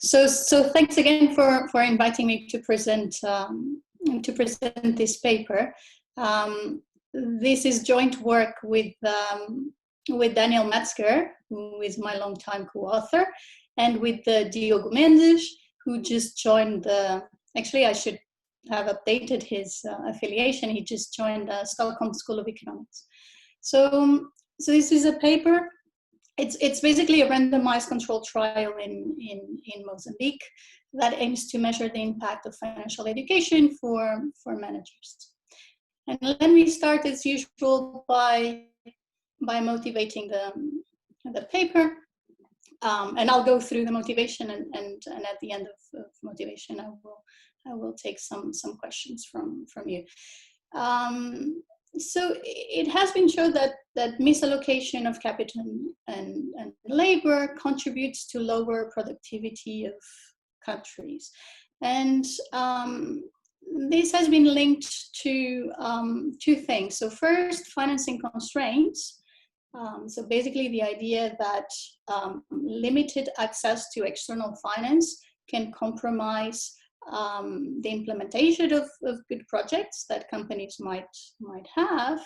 So thanks again for inviting me to present this paper. This is joint work with Daniel Metzger, who is my longtime co-author, and with Diogo Mendes, who just joined the. Actually, I should have updated his affiliation. He just joined the Stockholm School of Economics. So this is a paper. It's basically a randomized controlled trial in Mozambique that aims to measure the impact of financial education for managers. And let me start as usual by motivating the paper, and I'll go through the motivation, and at the end of motivation I will take some questions from you. So it has been shown that misallocation of capital and labor contributes to lower productivity of countries. And this has been linked to two things. So first, financing constraints. So basically the idea that limited access to external finance can compromise the implementation of good projects that companies might have.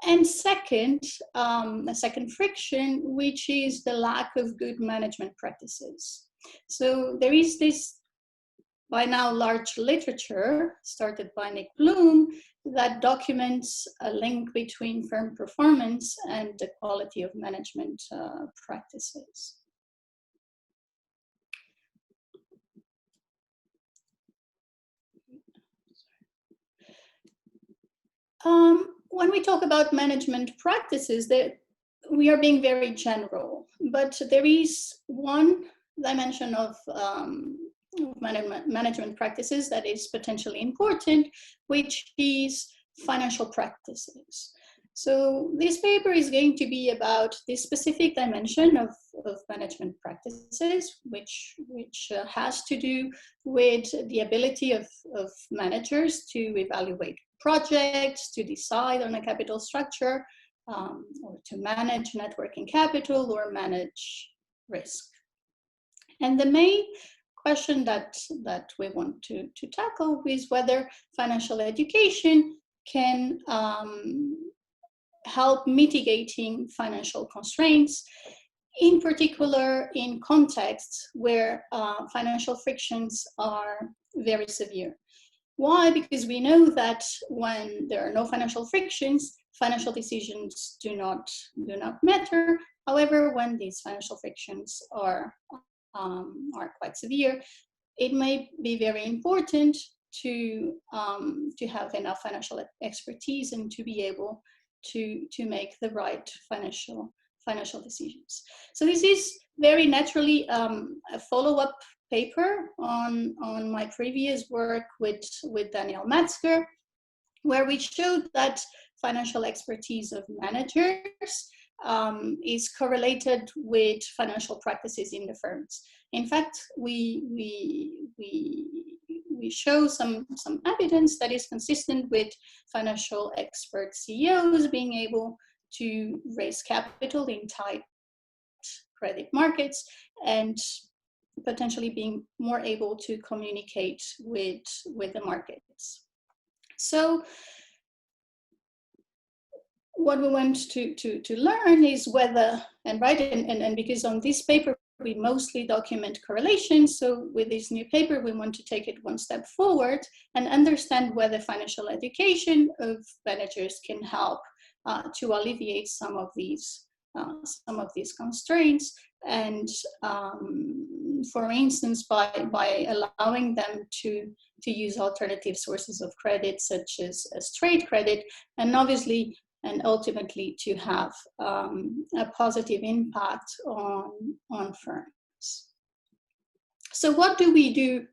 And second, a second friction, which is the lack of good management practices. So there is this by now large literature started by Nick Bloom that documents a link between firm performance and the quality of management practices. When we talk about management practices, we are being very general, but there is one dimension of management practices that is potentially important, which is financial practices. So this paper is going to be about this specific dimension of management practices, which has to do with the ability of managers to evaluate projects, to decide on a capital structure, or to manage net working capital or manage risk. And the main question that we want to tackle is whether financial education can help mitigating financial constraints, in particular in contexts where financial frictions are very severe. Why? Because we know that when there are no financial frictions, financial decisions do not matter. However, when these financial frictions are quite severe, it may be very important to have enough financial expertise and to be able to make the right financial decisions. So this is very naturally a follow-up paper on my previous work with Daniel Metzger, where we showed that financial expertise of managers is correlated with financial practices in the firms. In fact, we show some evidence that is consistent with financial expert CEOs being able to raise capital in tight credit markets and potentially being more able to communicate with the markets. So what we want to learn is whether, and because on this paper we mostly document correlations, so with this new paper we want to take it one step forward and understand whether financial education of managers can help to alleviate some of these constraints, and for instance by allowing them to use alternative sources of credit such as trade credit, and obviously and ultimately to have a positive impact on firms. So what do we do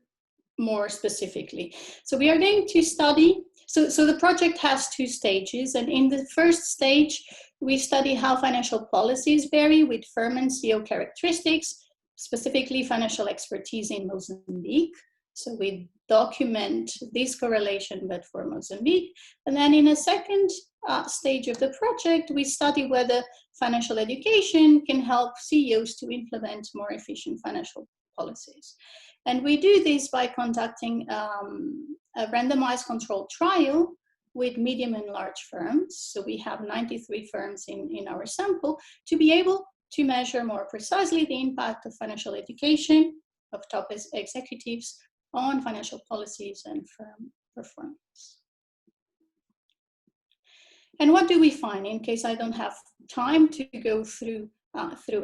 more specifically? So we are going to study, so the project has two stages, and in the first stage we study how financial policies vary with firm and CEO characteristics, specifically financial expertise in Mozambique. So we document this correlation, but for Mozambique. And then in a second stage of the project, we study whether financial education can help CEOs to implement more efficient financial policies. And we do this by conducting a randomized controlled trial with medium and large firms. So we have 93 firms in our sample to be able to measure more precisely the impact of financial education of top executives on financial policies and firm performance. And what do we find, in case I don't have time to go through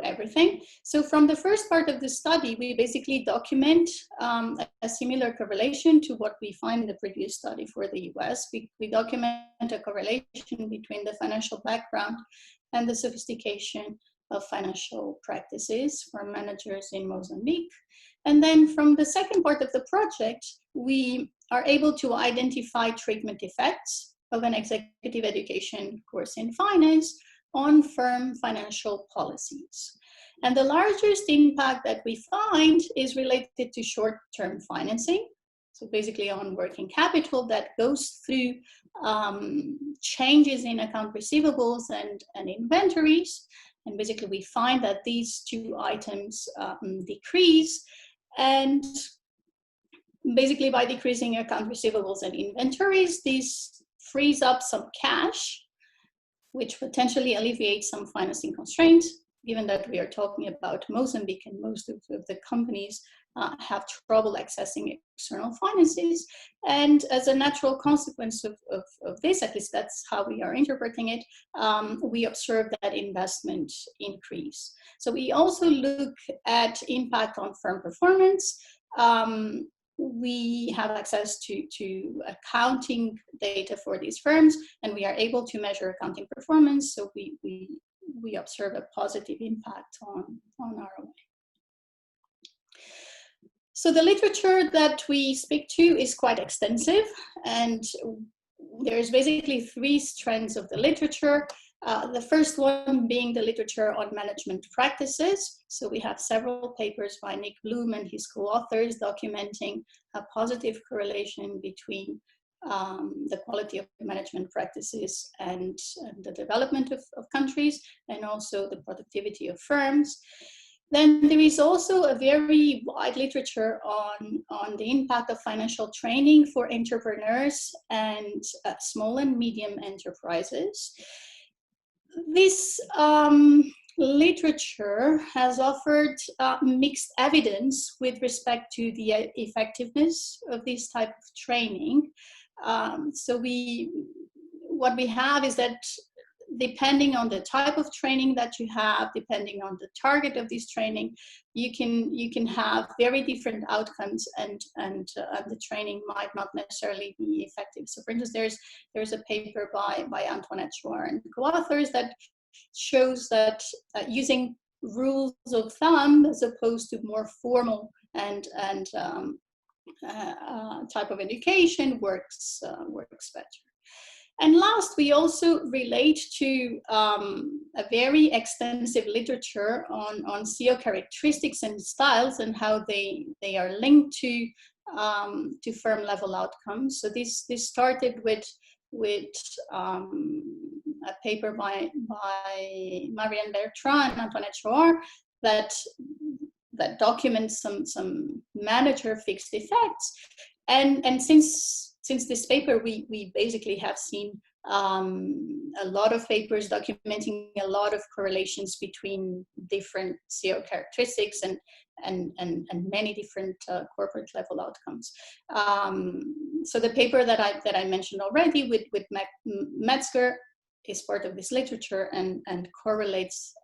everything? So from the first part of the study, we basically document a similar correlation to what we find in the previous study for the US. We document a correlation between the financial background and the sophistication of financial practices for managers in Mozambique. And then from the second part of the project, we are able to identify treatment effects of an executive education course in finance on firm financial policies. And the largest impact that we find is related to short-term financing. So basically on working capital that goes through changes in account receivables and inventories. And basically we find that these two items decrease, and basically by decreasing account receivables and inventories, this frees up some cash, which potentially alleviates some financing constraints, given that we are talking about Mozambique and most of the companies have trouble accessing external finances. And as a natural consequence of this, at least that's how we are interpreting it, we observe that investment increase. So we also look at impact on firm performance. We have access to accounting data for these firms, and we are able to measure accounting performance. So we observe a positive impact on ROI. So the literature that we speak to is quite extensive, and there's basically three strands of the literature. The first one being the literature on management practices. So we have several papers by Nick Bloom and his co-authors documenting a positive correlation between the quality of management practices and the development of countries, and also the productivity of firms. Then there is also a very wide literature on the impact of financial training for entrepreneurs and small and medium enterprises. This literature has offered mixed evidence with respect to the effectiveness of this type of training. So what we have is that depending on the type of training that you have, depending on the target of this training, you can have very different outcomes, and the training might not necessarily be effective. So for instance, there's a paper by Antoinette Chouard and co-authors that shows that using rules of thumb as opposed to more formal and type of education works better. And last, we also relate to a very extensive literature on CEO characteristics and styles and how they are linked to firm level outcomes. So this started with a paper by Marianne Bertrand and Antoinette Chouard that documents some manager fixed effects, and since this paper, we basically have seen a lot of papers documenting a lot of correlations between different CEO characteristics and many different corporate level outcomes. So the paper that I mentioned already with Metzger is part of this literature and correlates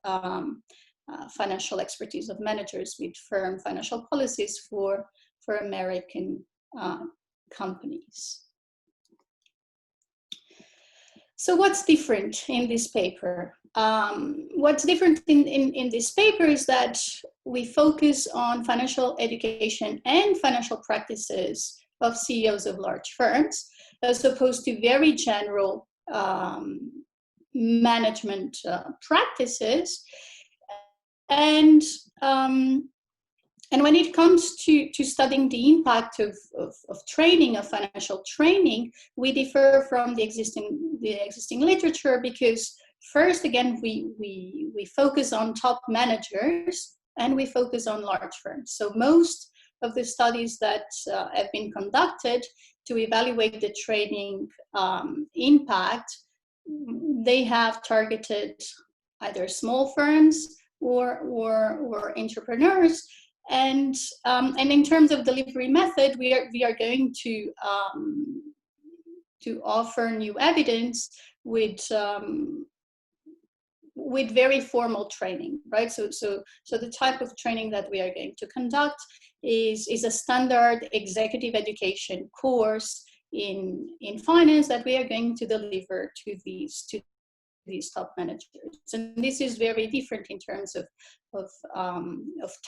financial expertise of managers with firm financial policies for American companies. So what's different in this paper? What's different in this paper is that we focus on financial education and financial practices of CEOs of large firms, as opposed to very general management practices. And when it comes to studying the impact of training, of financial training, we differ from the existing literature because first, again, we focus on top managers and we focus on large firms. So most of the studies that have been conducted to evaluate the training impact, they have targeted either small firms or entrepreneurs. And in terms of delivery method, we are going to offer new evidence with very formal training, right? So the type of training that we are going to conduct is a standard executive education course in finance that we are going to deliver to these top managers. And this is very different in terms of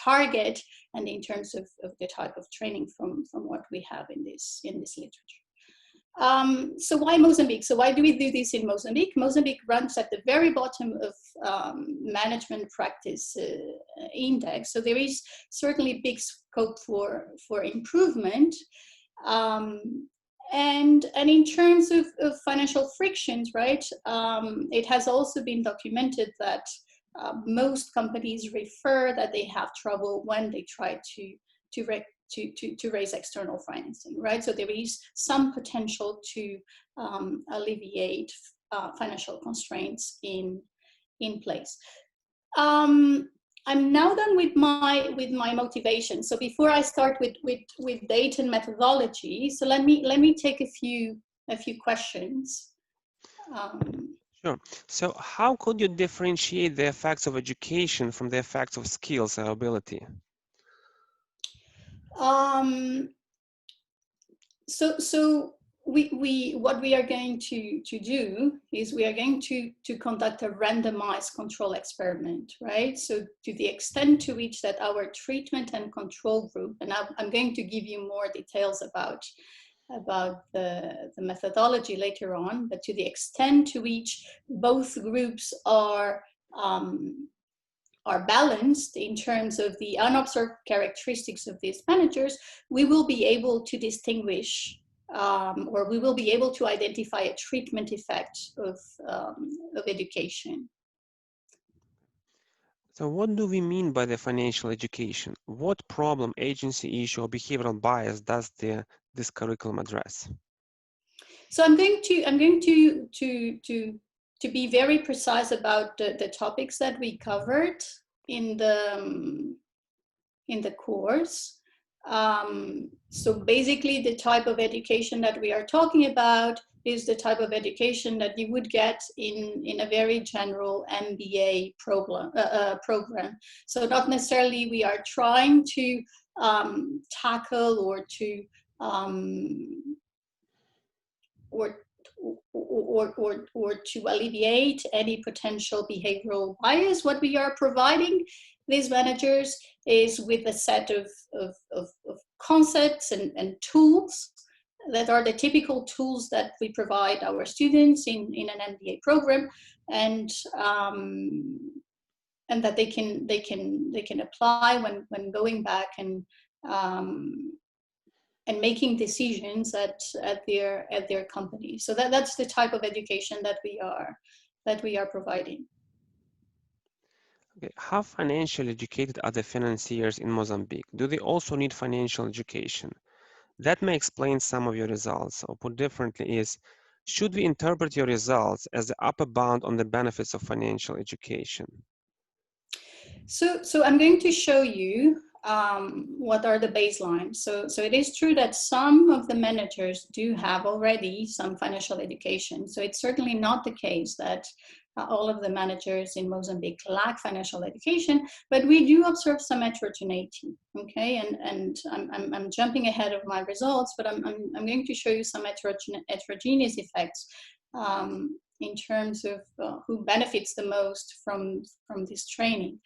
target and in terms of the type of training from what we have in this literature. So why Mozambique? So why do we do this in Mozambique? Mozambique ranks at the very bottom of management practice index. So there is certainly big scope for improvement. And in terms of financial frictions, right, it has also been documented that most companies refer that they have trouble when they try to raise external financing, right? So there is some potential to alleviate financial constraints in place. I'm now done with my motivation. So before I start with data and methodology, so let me take a few questions. Sure. So how could you differentiate the effects of education from the effects of skills or ability? So we what we are going to do is we are going to conduct a randomized control experiment, right? So to the extent to which that our treatment and control group, and I'm going to give you more details about the methodology later on, but to the extent to which both groups are balanced in terms of the unobserved characteristics of these managers, we will be able to distinguish or we will be able to identify a treatment effect of education. So what do we mean by the financial education? What problem, agency issue, or behavioral bias does this curriculum address? So I'm going to be very precise about the topics that we covered in the course. So basically the type of education that we are talking about is the type of education that you would get in a very general MBA program. So not necessarily we are trying to tackle or to alleviate any potential behavioral bias. What we are providing these managers is with a set of concepts and tools that are the typical tools that we provide our students in an MBA program, and that they can apply when going back and making decisions at their company. So that's the type of education that we are providing. Okay. How financially educated are the financiers in Mozambique? Do they also need financial education? That may explain some of your results, or put differently is, should we interpret your results as the upper bound on the benefits of financial education? So I'm going to show you what are the baselines. So it is true that some of the managers do have already some financial education. So it's certainly not the case that all of the managers in Mozambique lack financial education, but we do observe some heterogeneity. Okay, and I'm jumping ahead of my results, but I'm going to show you some heterogeneous effects in terms of who benefits the most from this training.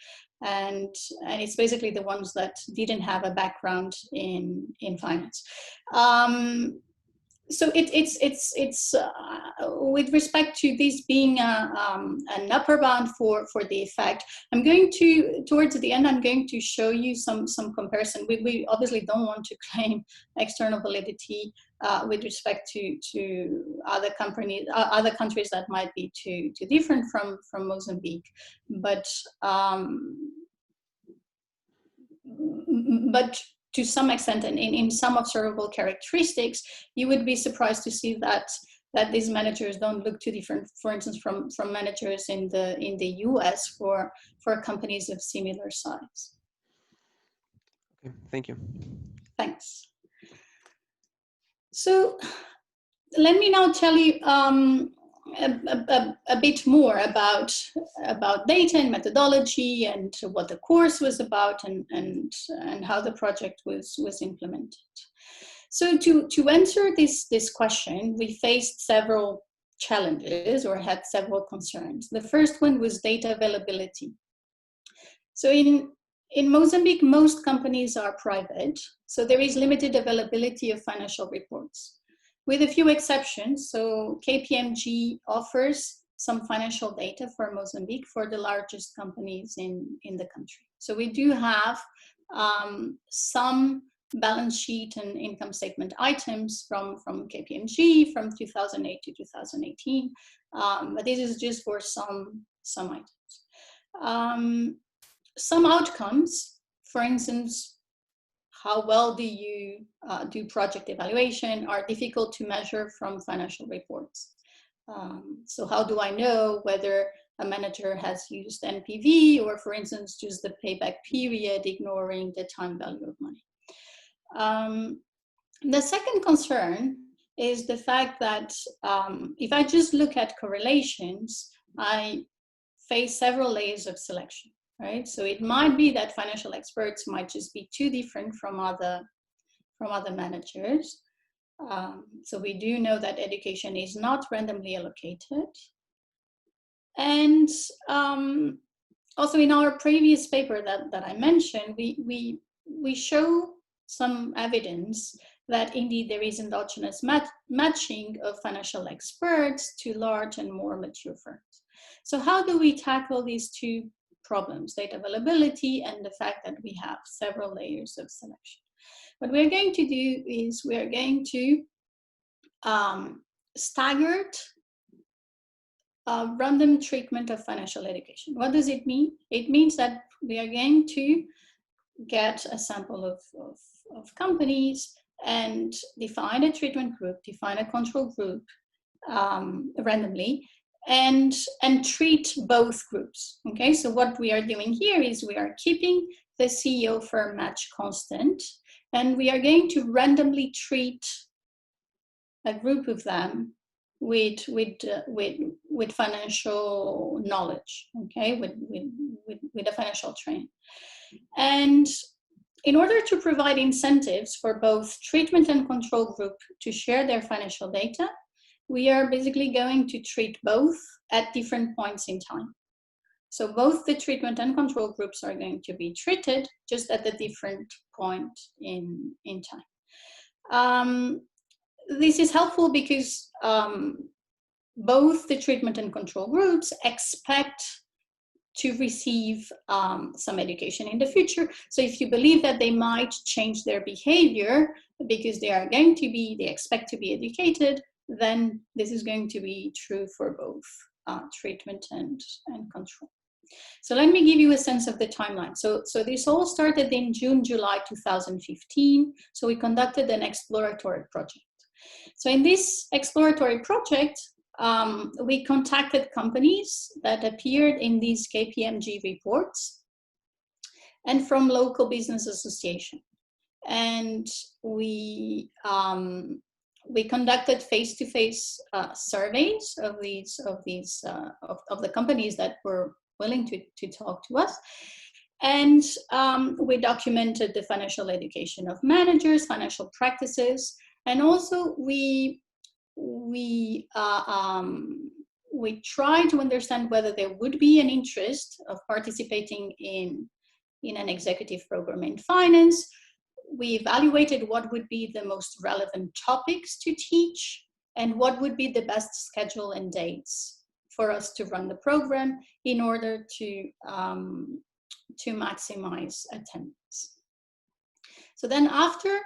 And it's basically the ones that didn't have a background in finance. So it's with respect to this being an upper bound for the effect. I'm going to, towards the end, I'm going to show you some comparison. We obviously don't want to claim external validity with respect to other companies, other countries that might be too different from Mozambique, but but to some extent, and in some observable characteristics, you would be surprised to see that these managers don't look too different, for instance, from managers in the US for companies of similar size. Okay, thank you. Thanks. So let me now tell you a bit more about data and methodology and what the course was about and how the project was implemented. So to answer this question, we faced several challenges or had several concerns. The first one was data availability. So in Mozambique, most companies are private, so there is limited availability of financial reports, with a few exceptions. So KPMG offers some financial data for Mozambique for the largest companies in the country. So we do have some balance sheet and income statement items from KPMG from 2008 to 2018, but this is just for some items. Some outcomes, for instance, how well do you do project evaluation, are difficult to measure from financial reports. So how do I know whether a manager has used NPV or, for instance, just the payback period, ignoring the time value of money? The second concern is the fact that if I just look at correlations, I face several layers of selection. Right, so it might be that financial experts might just be too different from other managers. So we do know that education is not randomly allocated. And also in our previous paper that I mentioned, we show some evidence that indeed there is endogenous matching of financial experts to large and more mature firms. So how do we tackle these two problems, data availability and the fact that we have several layers of selection? What we're going to do is we're going to staggered random treatment of financial education. What does it mean? It means that we are going to get a sample of companies and define a treatment group, define a control group randomly, and treat both groups. Okay, so what we are doing here is we are keeping the CEO firm match constant, and we are going to randomly treat a group of them with financial knowledge. Okay, with a financial training. And in order to provide incentives for both treatment and control group to share their financial data, we are basically going to treat both at different points in time. So both the treatment and control groups are going to be treated just at a different point in time. This is helpful because both the treatment and control groups expect to receive some education in the future. So if you believe that they might change their behavior because they expect to be educated, then this is going to be true for both treatment and control. So let me give you a sense of the timeline. So this all started in June, July 2015. So we conducted an exploratory project. So in this exploratory project, we contacted companies that appeared in these KPMG reports and from local business association. And we conducted face-to-face surveys of the companies that were willing to talk to us. And we documented the financial education of managers, financial practices, and also we tried to understand whether there would be an interest of participating in an executive program in finance. We evaluated what would be the most relevant topics to teach and what would be the best schedule and dates for us to run the program in order to maximize attendance. So then after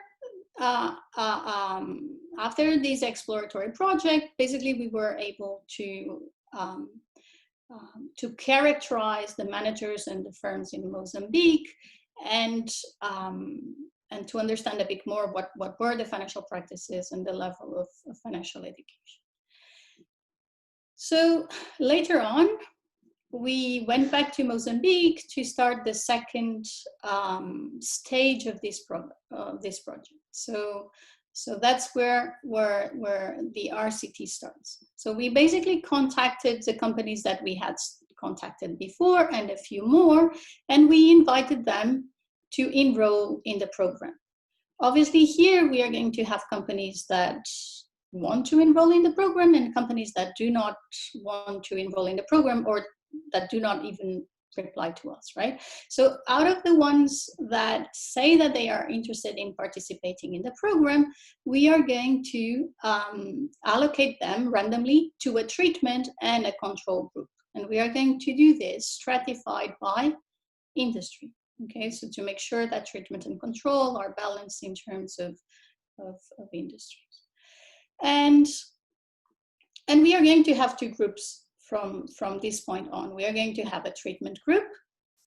this exploratory project, basically we were able to characterize the managers and the firms in Mozambique and to understand a bit more what were the financial practices and the level of financial education. So later on, we went back to Mozambique to start the second stage of this project. So that's where the RCT starts. So we basically contacted the companies that we had contacted before and a few more, and we invited them to enroll in the program. Obviously, here we are going to have companies that want to enroll in the program and companies that do not want to enroll in the program or that do not even reply to us, right? So out of the ones that say that they are interested in participating in the program, we are going to allocate them randomly to a treatment and a control group. And we are going to do this stratified by industry, okay? So to make sure that treatment and control are balanced in terms of industries. And we are going to have two groups from this point on. We are going to have a treatment group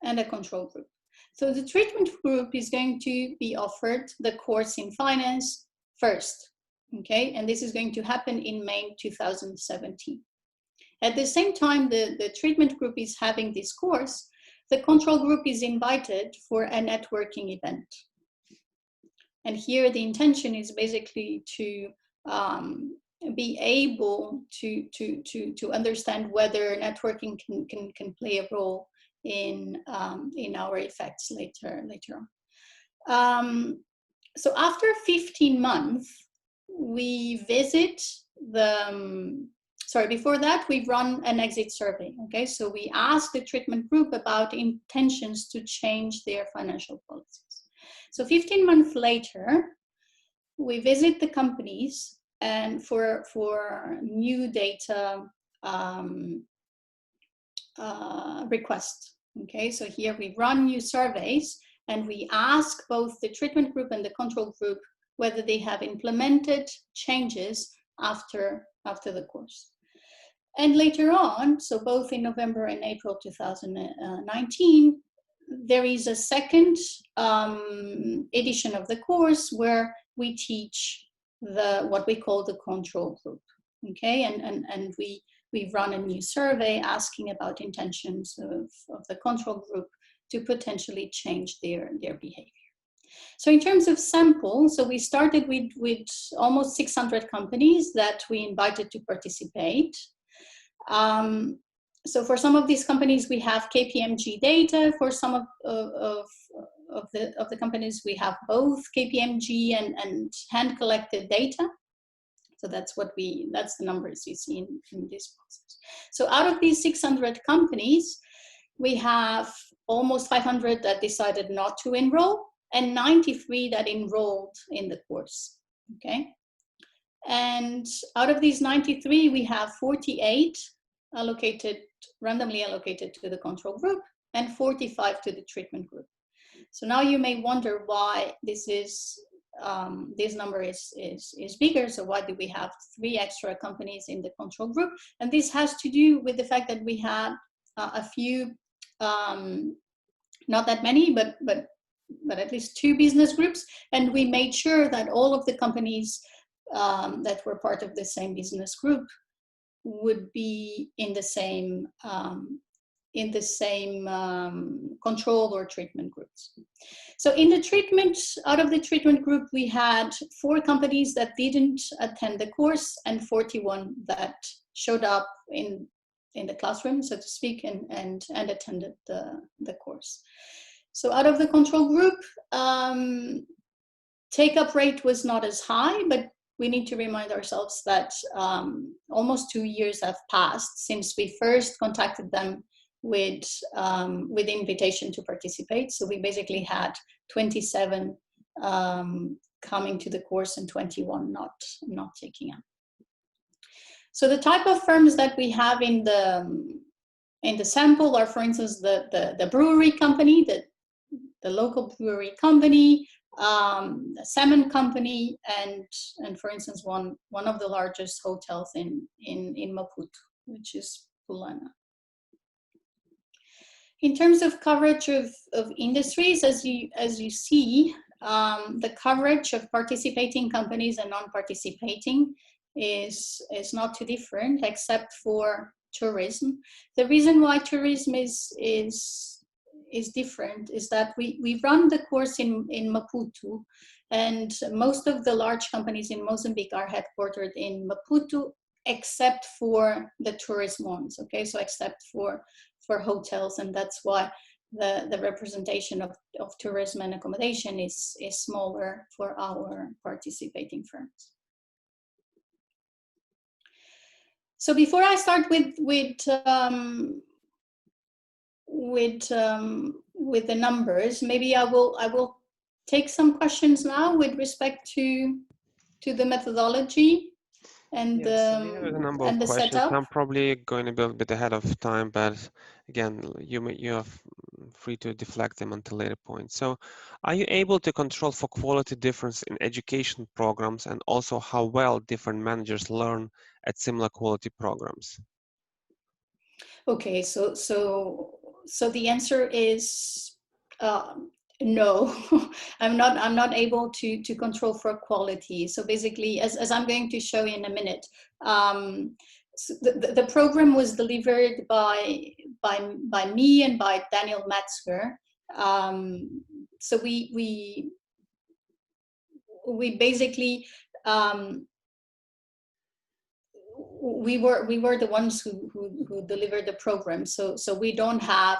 and a control group. So the treatment group is going to be offered the course in finance first, okay? And this is going to happen in May 2017. At the same time, the treatment group is having this course, the control group is invited for a networking event. And here the intention is basically to be able to understand whether networking can play a role in our effects later on. So after 15 months, we visit the, before that, we run an exit survey, okay? So we ask the treatment group about intentions to change their financial policies. So 15 months later, we visit the companies and for new data request, okay? So here we run new surveys and we ask both the treatment group and the control group whether they have implemented changes after the course. And later on, so both in November and April 2019, there is a second edition of the course where we teach what we call the control group, okay? And we run a new survey asking about intentions of the control group to potentially change their behavior. So in terms of sample, so we started with almost 600 companies that we invited to participate. So for some of these companies, we have KPMG data. For some of the companies, we have both KPMG and hand-collected data. So that's the numbers you see in this process. So out of these 600 companies, we have almost 500 that decided not to enroll and 93 that enrolled in the course, okay? And out of these 93, we have 48 randomly allocated to the control group and 45 to the treatment group. So now you may wonder why this number is bigger. So why do we have 3 extra companies in the control group? And this has to do with the fact that we had a few, not that many, but at least 2 business groups, and we made sure that all of the companies that were part of the same business group would be in the same control or treatment groups. So out of the treatment group, we had 4 companies that didn't attend the course and 41 that showed up in the classroom, so to speak, and attended the course. So out of the control group, take-up rate was not as high, but we need to remind ourselves that almost 2 years have passed since we first contacted them with invitation to participate. So we basically had 27 coming to the course and 21 not taking up. So the type of firms that we have in the sample are, for instance, the brewery company, the local brewery company, a salmon company, and for instance, one of the largest hotels in Maputo, which is Pulana. In terms of coverage of industries, as you see, the coverage of participating companies and non-participating is not too different, except for tourism. The reason why tourism is different is that we run the course in Maputo, and most of the large companies in Mozambique are headquartered in Maputo, except for the tourism ones. Okay, so except for hotels, and that's why the representation of tourism and accommodation is smaller for our participating firms. So before I start with the numbers, maybe I will take some questions now with respect to the methodology and Yes, we have a number of the questions. setup. I'm probably going to be a bit ahead of time, but again, you are free to deflect them until later points. So, are you able to control for quality difference in education programs, and also how well different managers learn at similar quality programs? Okay, so the answer is no. I'm not able to control for quality. So basically, as I'm going to show you in a minute, so the program was delivered by me and by Daniel Metzger. So we basically we were the ones who delivered the program, so we don't have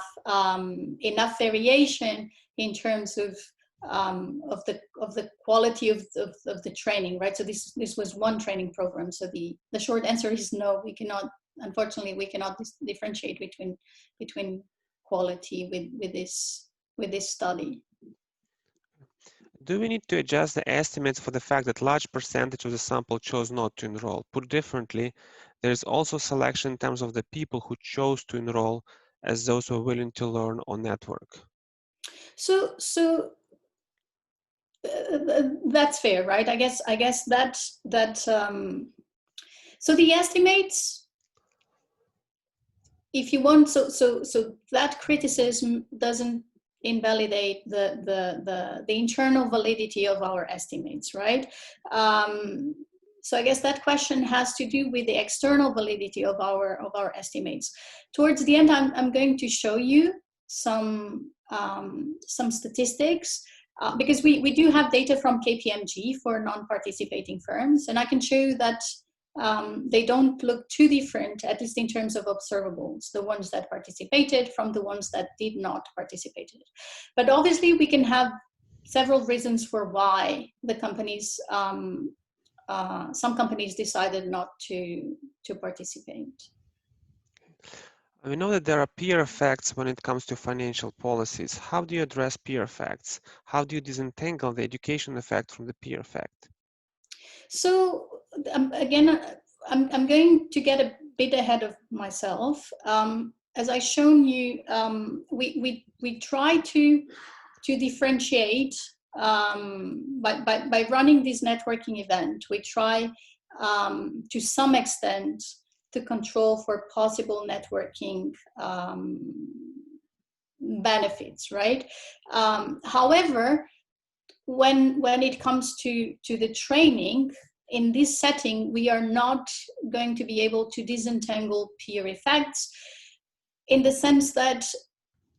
enough variation in terms of the quality of the training, right? So this was one training program. So the short answer is no. We cannot, unfortunately, we cannot differentiate between quality with this study. Do we need to adjust the estimates for the fact that large percentage of the sample chose not to enroll? Put differently, there is also selection in terms of the people who chose to enroll as those who are willing to learn or network. So that's fair, right? I guess that so the estimates, if you want, so that criticism doesn't invalidate the internal validity of our estimates, right? So I guess that question has to do with the external validity of our estimates. Towards the end, I'm going to show you some statistics, because we do have data from KPMG for non-participating firms, and I can show you that they don't look too different, at least in terms of observables, the ones that participated from the ones that did not participate. But obviously, we can have several reasons for why the companies, some companies decided not to participate. We know that there are peer effects when it comes to financial policies. How do you address peer effects? How do you disentangle the education effect from the peer effect? So again, I'm going to get a bit ahead of myself. As I shown you, we try to differentiate by running this networking event. We try to some extent to control for possible networking benefits, right? However, when it comes to the training, in this setting, we are not going to be able to disentangle peer effects, in the sense that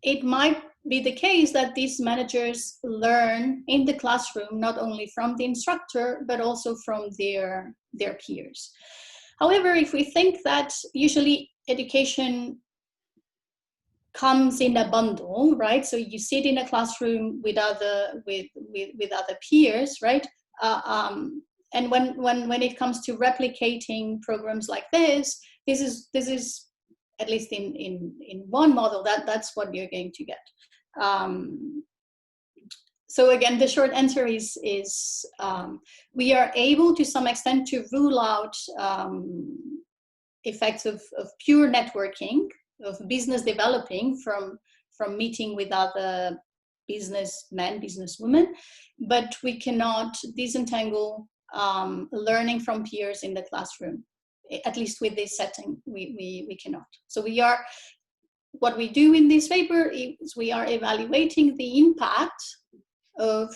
it might be the case that these managers learn in the classroom not only from the instructor but also from their peers. However, if we think that usually education comes in a bundle, right? So you sit in a classroom with other peers, right? And when it comes to replicating programs like this is at least in one model that's what you're going to get. So again, the short answer is we are able to some extent to rule out effects of pure networking, of business developing from meeting with other businessmen, businesswomen, but we cannot disentangle learning from peers in the classroom. At least with this setting, we cannot. So we are what we do in this paper is we are evaluating the impact of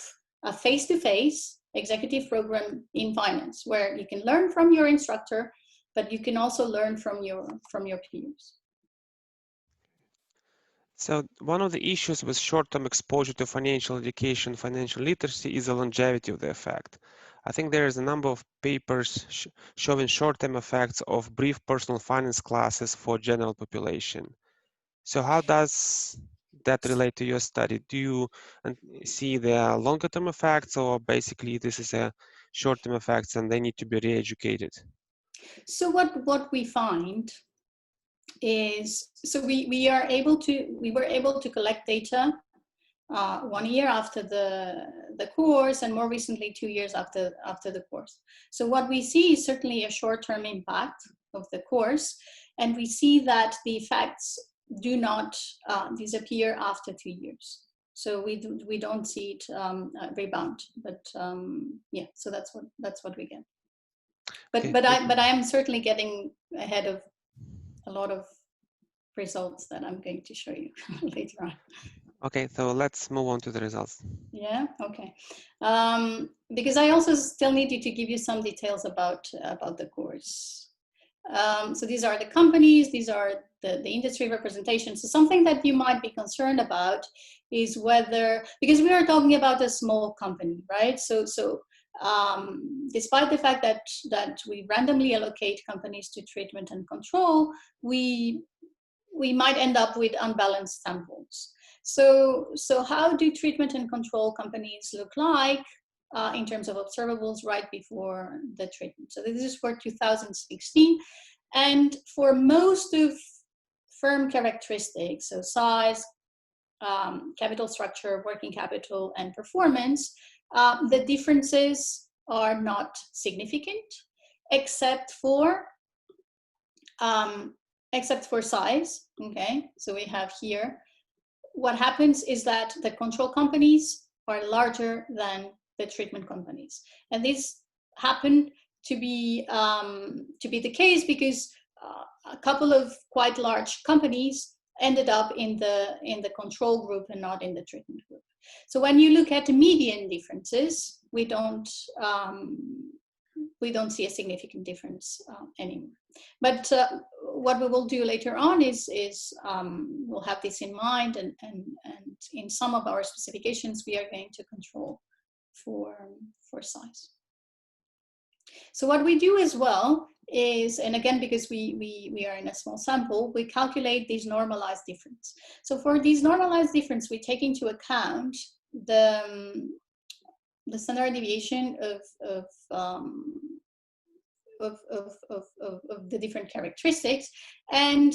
a face-to-face executive program in finance, where you can learn from your instructor, but you can also learn from your peers. So one of the issues with short-term exposure to financial education, financial literacy is the longevity of the effect. I think there is a number of papers showing short-term effects of brief personal finance classes for general population. So how does that relate to your study? Do you see the longer-term effects, or basically this is a short-term effects and they need to be re-educated? So what we find is, so we were able to collect data 1 year after the course, and more recently 2 years after the course. So what we see is certainly a short-term impact of the course, and we see that the effects do not disappear after 2 years. So we don't see it rebound, but yeah. So that's what we get. But Okay, but I am certainly getting ahead of a lot of results that I'm going to show you later on. okay, so let's move on to the results. Yeah, okay. Because I also still needed to give you some details about the course. So these are the companies, these are the industry representations. So something that you might be concerned about is whether, because we are talking about a small company, right? So despite the fact that we randomly allocate companies to treatment and control, we might end up with unbalanced samples. So how do treatment and control companies look like in terms of observables right before the treatment? So this is for 2016. And for most of firm characteristics, so size, capital structure, working capital, and performance, the differences are not significant, except for size. Okay, so we have here, what happens is that the control companies are larger than the treatment companies, and this happened to be the case because a couple of quite large companies ended up in the control group and not in the treatment group. So when you look at the median differences, we don't see a significant difference anymore. But what we will do later on is we'll have this in mind, and in some of our specifications we are going to control for size. So what we do as well is, and again, because we are in a small sample, we calculate these normalized difference. So for these normalized difference, we take into account the standard deviation of the different characteristics. And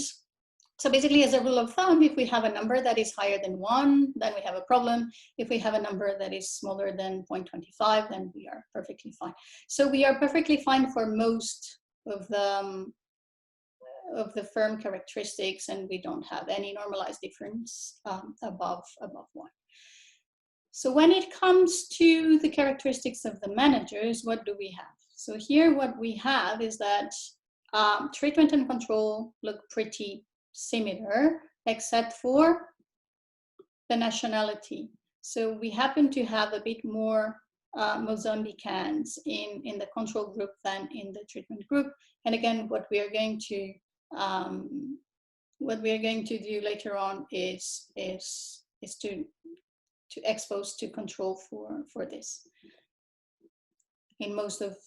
so basically, as a rule of thumb, if we have a number that is higher than 1, then we have a problem. If we have a number that is smaller than 0.25, then we are perfectly fine. So we are perfectly fine for most of the firm characteristics, and we don't have any normalized difference above 1. So when it comes to the characteristics of the managers, what do we have? So here what we have is that treatment and control look pretty similar, except for the nationality. So we happen to have a bit more Mozambicans in the control group than in the treatment group. And again, what we are going to do later on is to expose to control for this. In most of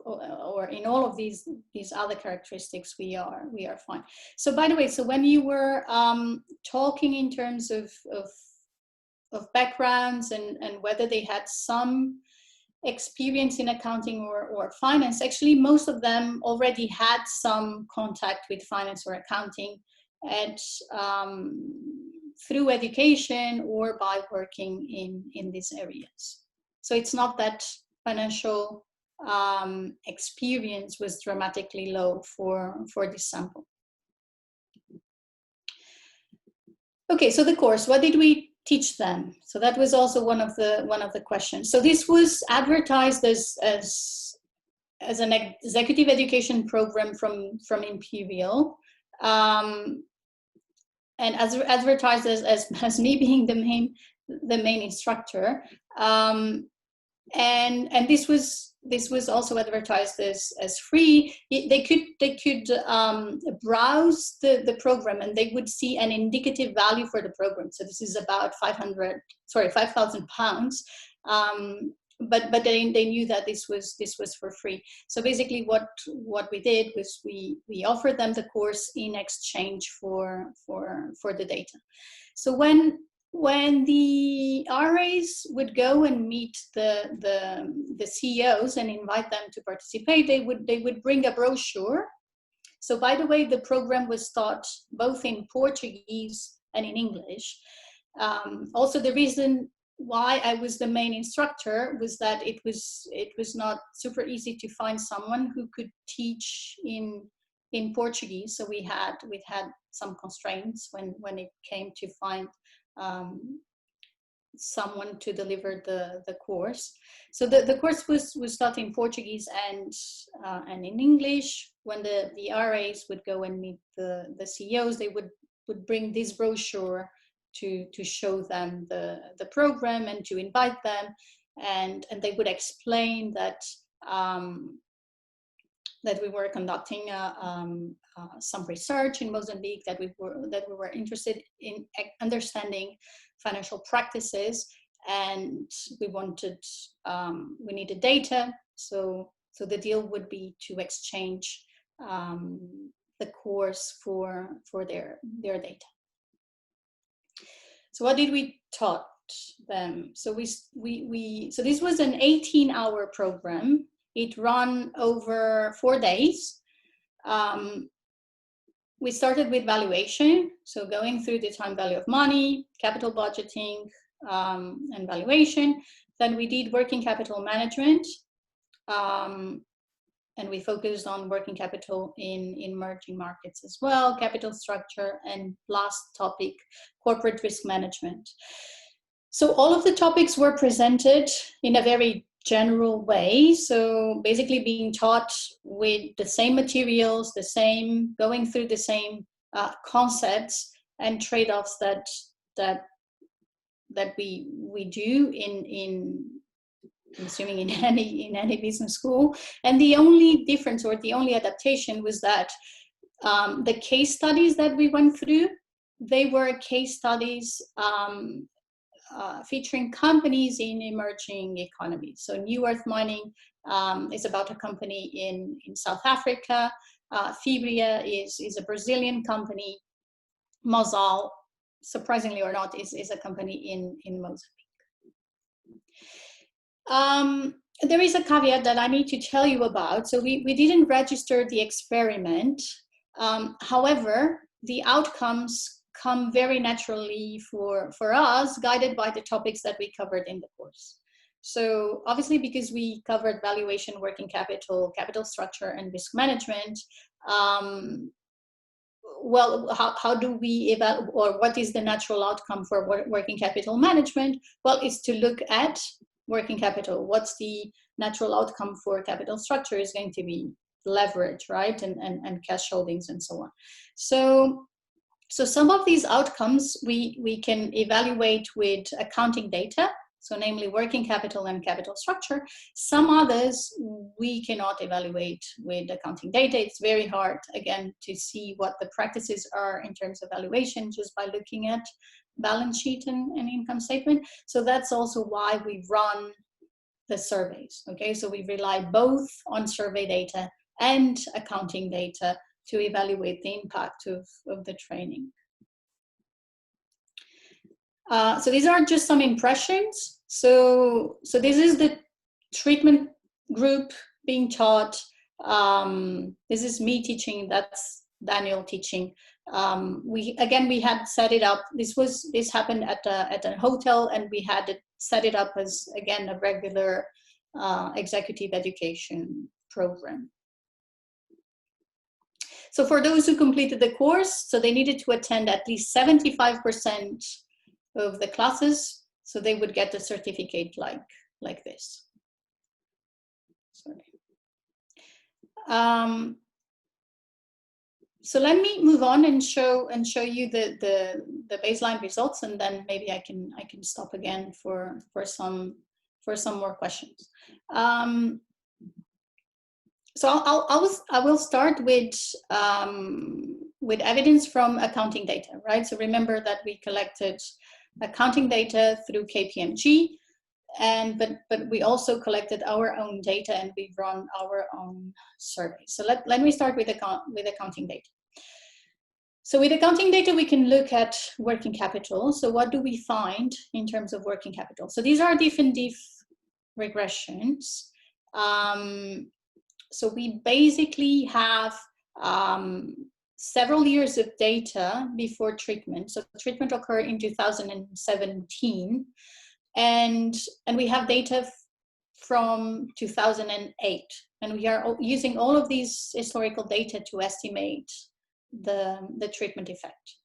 or in all of these other characteristics, we are fine. So by the way, so when you were talking in terms of backgrounds and whether they had some experience in accounting or finance, actually most of them already had some contact with finance or accounting at through education or by working in these areas. So it's not that financial experience was dramatically low for this sample. Okay, so the course, what did we teach them? So that was also one of the questions. So this was advertised as an executive education program from Imperial. as advertised as me being the main instructor, and this was also advertised as free. They could browse the program, and they would see an indicative value for the program. So this is about £5,000. But they knew that this was for free. So basically, what we did was we offered them the course in exchange for the data. So when the RAs would go and meet the CEOs and invite them to participate, they would bring a brochure. So by the way, the program was taught both in Portuguese and in English. Also, the reason why I was the main instructor was that it was not super easy to find someone who could teach in Portuguese. So we had some constraints when it came to find someone to deliver the course. So the course was taught in Portuguese and in English. When the RAs would go and meet the CEOs, they would bring this brochure to show them the program and to invite them, and they would explain that we were conducting some research in Mozambique, that we were interested in understanding financial practices, and we needed data. So the deal would be to exchange the course for their data. So what did we taught them? So so this was an 18-hour program. It ran over 4 days. We started with valuation, so going through the time value of money, capital budgeting, and valuation. Then we did working capital management, and we focused on working capital in emerging markets as well, capital structure, and last topic, corporate risk management. So all of the topics were presented in a very general way. So basically being taught with the same materials, going through the same concepts and trade-offs that we do in assuming in any business school. And the only difference or the only adaptation was that the case studies that we went through, they were case studies featuring companies in emerging economies. So New Earth Mining is about a company in South Africa. Fibria is a Brazilian company. Mozal, surprisingly or not, is a company in Mozambique. There is a caveat that I need to tell you about. So we didn't register the experiment. However, the outcomes come very naturally for us, guided by the topics that we covered in the course. So obviously, because we covered valuation, working capital, capital structure, and risk management, well, how do we evaluate, or what is the natural outcome for working capital management? Well, it's to look at working capital. What's the natural outcome for capital structure is going to be leverage, right? And cash holdings and so on. So some of these outcomes we can evaluate with accounting data, so namely working capital and capital structure. Some others we cannot evaluate with accounting data. It's very hard, again, to see what the practices are in terms of valuation just by looking at balance sheet and income statement. So that's also why we run the surveys, okay? So we rely both on survey data and accounting data to evaluate the impact of the training. So these are just some impressions. So this is the treatment group being taught. This is me teaching, that's Daniel teaching. We had set it up. This happened at a hotel, and we had it set it up as, again, a regular executive education program. So for those who completed the course, so they needed to attend at least 75% of the classes, so they would get a certificate like this. Sorry. So let me move on and show you the baseline results, and then maybe I can stop again for some more questions. So I will start with evidence from accounting data, right? So remember that we collected accounting data through KPMG, but we also collected our own data and we run our own survey. So let me start with accounting data. So with accounting data, we can look at working capital. So what do we find in terms of working capital? So these are different regressions. So we basically have several years of data before treatment. So treatment occurred in 2017, and we have data from 2008, and we are using all of these historical data to estimate the treatment effect.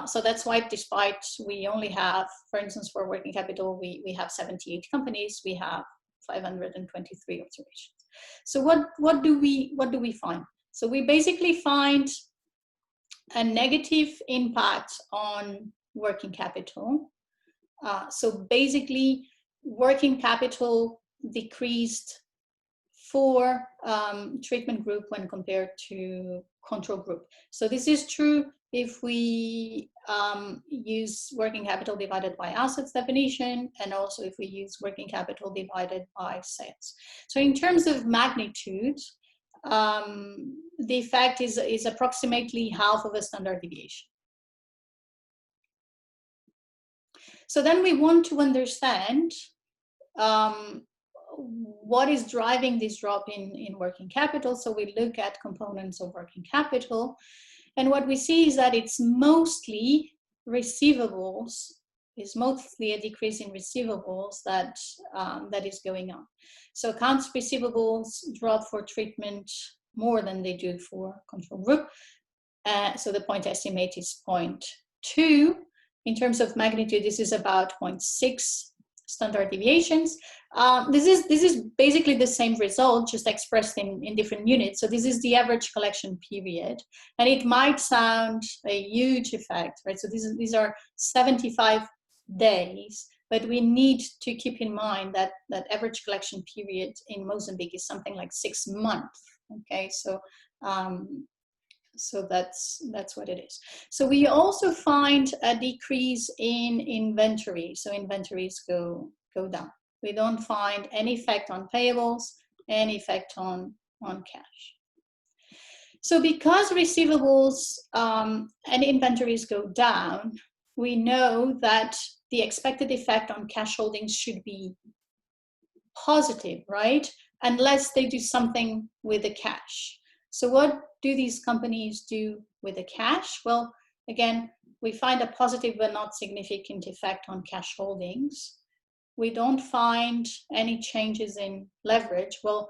So that's why, despite we only have, for instance, for working capital, we have 78 companies, we have 523 observations. So what do we find? So we basically find a negative impact on working capital. So basically, working capital decreased for treatment group when compared to control group. So this is true if we use working capital divided by assets definition, and also if we use working capital divided by sales. So in terms of magnitude, the effect is approximately half of a standard deviation. So then we want to understand what is driving this drop in working capital. So we look at components of working capital, and what we see is that it's mostly receivables, is mostly a decrease in receivables that is going on. So accounts receivables drop for treatment more than they do for control group. So the point estimate is 0.2. In terms of magnitude, this is about 0.6 standard deviations. This is basically the same result, just expressed in different units. So this is the average collection period, and it might sound a huge effect, right? So these are 75 days, but we need to keep in mind that average collection period in Mozambique is something like 6 months. Okay, so so that's what it is. So we also find a decrease in inventory. So inventories go down. We don't find any effect on payables, any effect on cash. So because receivables and inventories go down, we know that the expected effect on cash holdings should be positive, right? Unless they do something with the cash. So what do these companies do with the cash? Well, again, we find a positive but not significant effect on cash holdings. We don't find any changes in leverage. Well,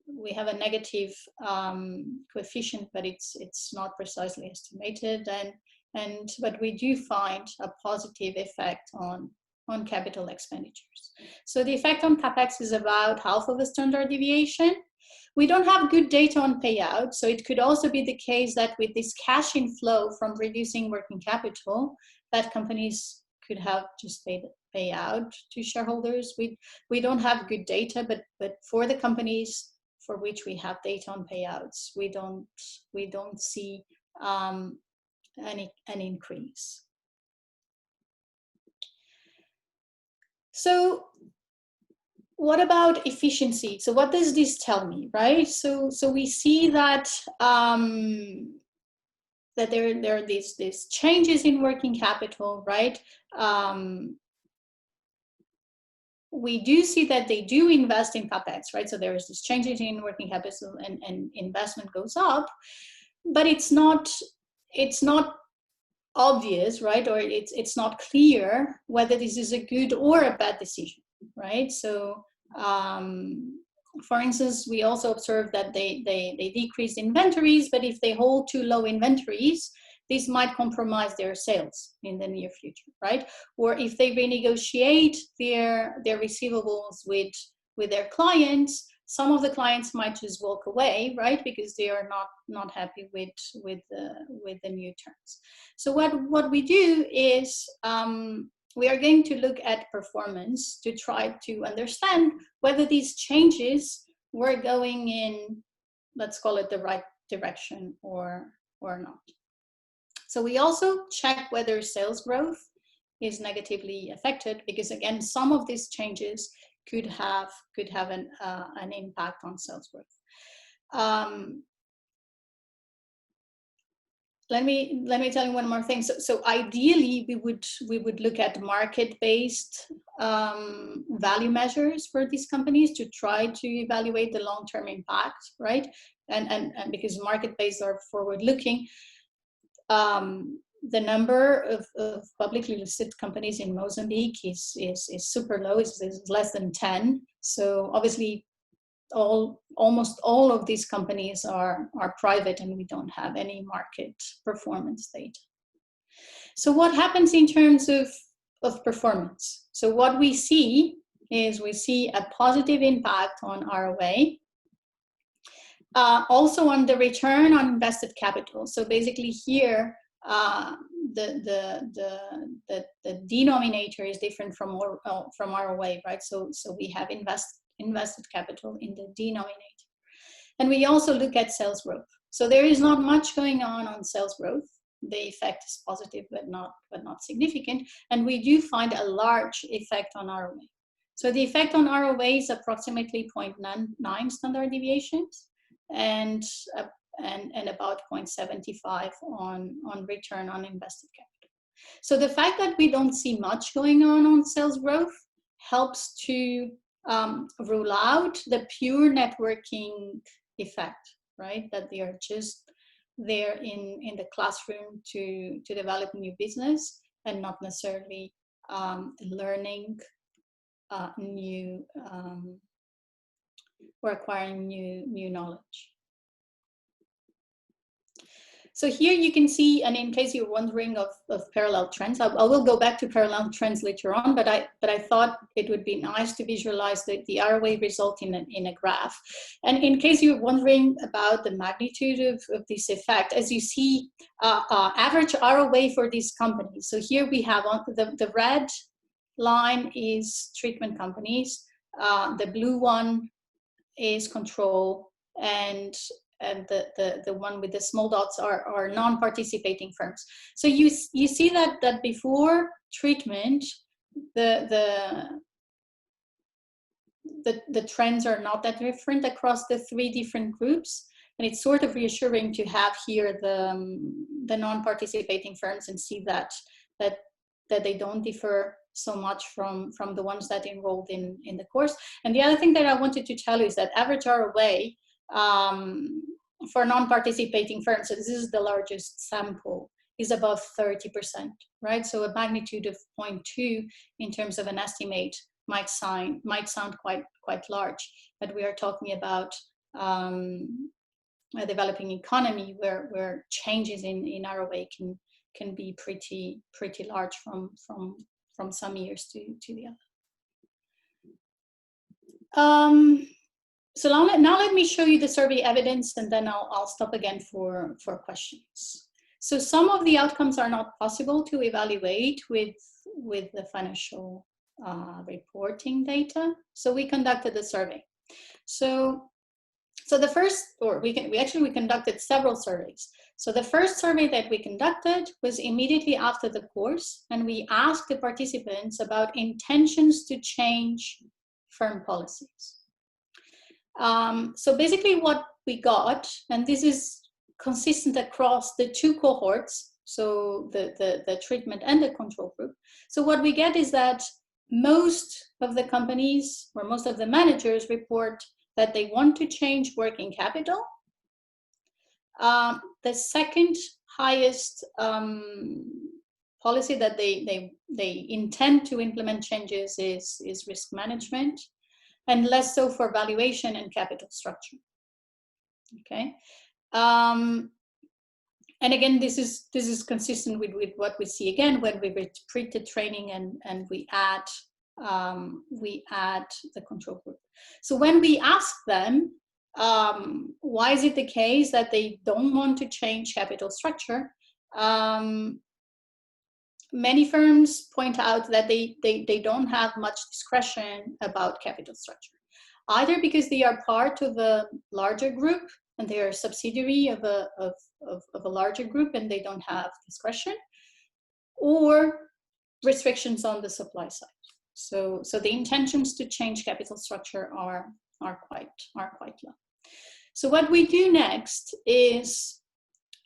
we have a negative coefficient, but it's not precisely estimated, but we do find a positive effect on capital expenditures. So the effect on capex is about half of a standard deviation. We don't have good data on payout, so it could also be the case that with this cash inflow from reducing working capital, that companies could have just pay out to shareholders. We don't have good data, but for the companies for which we have data on payouts, we don't see an increase. So what about efficiency? So what does this tell me, right? So we see that that there are these changes in working capital, right? We do see that they do invest in capex, right? So there is this changes in working capital and investment goes up, but it's not obvious, right? Or it's not clear whether this is a good or a bad decision, right? So for instance, we also observed that they decreased inventories, but if they hold too low inventories, this might compromise their sales in the near future, right? Or if they renegotiate their receivables with their clients, some of the clients might just walk away, right, because they are not happy with the new terms. So what we do is we are going to look at performance to try to understand whether these changes were going in, let's call it, the right direction or not. So we also check whether sales growth is negatively affected, because again, some of these changes could have an impact on sales growth. Let me tell you one more thing. So ideally, we would look at market-based value measures for these companies to try to evaluate the long-term impact, right? And because market-based are forward-looking, the number of publicly listed companies in Mozambique is super low. It's less than 10. So obviously, almost all of these companies are private, and we don't have any market performance data. So what happens in terms of performance? So what we see is we see a positive impact on ROA, also on the return on invested capital. So basically here, the denominator is different from ROA, right? So we have invested capital in the denominator. And we also look at sales growth. So there is not much going on sales growth. The effect is positive, but not significant. And we do find a large effect on ROA. So the effect on ROA is approximately 0.9 standard deviations, and about 0.75 on return on invested capital. So the fact that we don't see much going on sales growth helps to rule out the pure networking effect, right? That they are just there in the classroom to develop new business and not necessarily learning new or acquiring new knowledge. So here you can see, and in case you're wondering of parallel trends, I will go back to parallel trends later on, but I thought it would be nice to visualize the ROA result in a graph. And in case you're wondering about the magnitude of this effect, as you see, average ROA for these companies. So here we have the red line is treatment companies, the blue one is control, and the one with the small dots are non-participating firms. So you see that before treatment, the trends are not that different across the three different groups, and it's sort of reassuring to have here the non-participating firms and see that they don't differ so much from the ones that enrolled in the course. And the other thing that I wanted to tell you is that average ROA for non-participating firms, so this is the largest sample, is above 30%, right? So a magnitude of 0.2 in terms of an estimate might sound quite large, but we are talking about a developing economy where changes in ROA can be pretty large from some years to the other. So now let me show you the survey evidence, and then I'll stop again for questions. So some of the outcomes are not possible to evaluate with the financial reporting data. So we conducted a survey. So the first, or we conducted several surveys. So the first survey that we conducted was immediately after the course, and we asked the participants about intentions to change firm policies. So basically what we got, and this is consistent across the two cohorts, so the treatment and the control group. So what we get is that most of the companies or most of the managers report that they want to change working capital. The second highest policy that they intend to implement changes is risk management, and less so for valuation and capital structure. Okay, and again, this is consistent with what we see again when we repeat the training and we add we add the control group. So when we ask them, why is it the case that they don't want to change capital structure? Many firms point out that they don't have much discretion about capital structure, either because they are part of a larger group and they are a subsidiary of a larger group and they don't have discretion, or restrictions on the supply side. So the intentions to change capital structure are quite low. So what we do next is,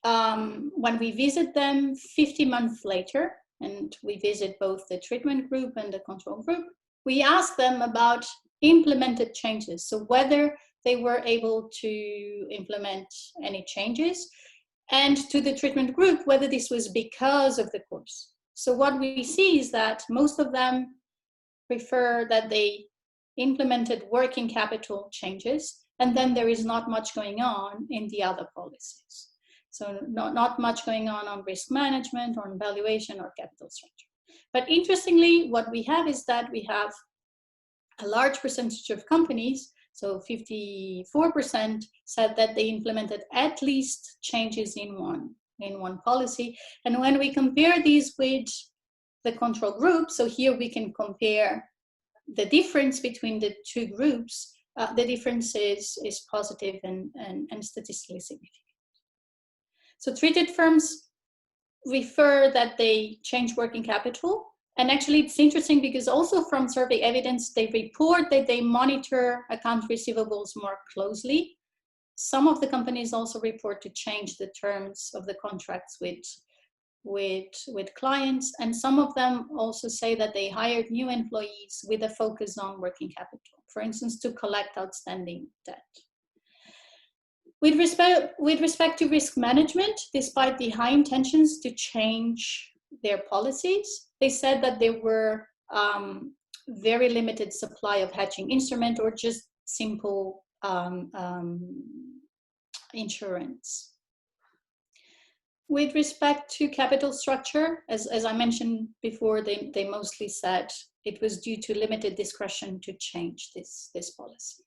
when we visit them 50 months later, and we visit both the treatment group and the control group, we ask them about implemented changes. So whether they were able to implement any changes, and to the treatment group, whether this was because of the course. So what we see is that most of them prefer that they implemented working capital changes, and then there is not much going on in the other policies. So not much going on risk management or on valuation or capital structure. But interestingly, what we have is that we have a large percentage of companies, so 54% said that they implemented at least changes in one policy. And when we compare these with the control group, so here we can compare the difference between the two groups, the difference is positive and statistically significant. So treated firms refer that they change working capital. And actually it's interesting because also from survey evidence, they report that they monitor account receivables more closely. Some of the companies also report to change the terms of the contracts with clients. And some of them also say that they hired new employees with a focus on working capital, for instance, to collect outstanding debt. With respect to risk management, despite the high intentions to change their policies, they said that there were very limited supply of hedging instrument or just simple insurance. With respect to capital structure, as I mentioned before, they mostly said it was due to limited discretion to change this policy.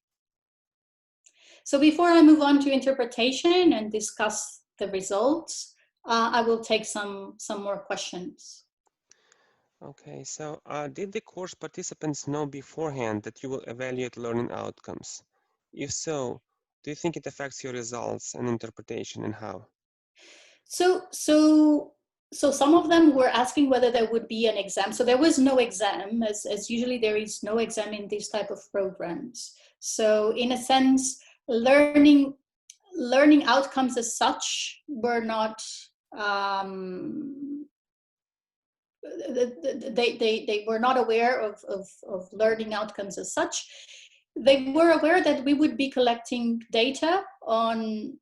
So before I move on to interpretation and discuss the results, I will take some more questions. Okay, so did the course participants know beforehand that you will evaluate learning outcomes? If so, do you think it affects your results and interpretation, and how? So some of them were asking whether there would be an exam. So there was no exam, as usually there is no exam in these type of programs. So in a sense, learning outcomes as such were not, they were not aware of learning outcomes as such. They were aware that we would be collecting data on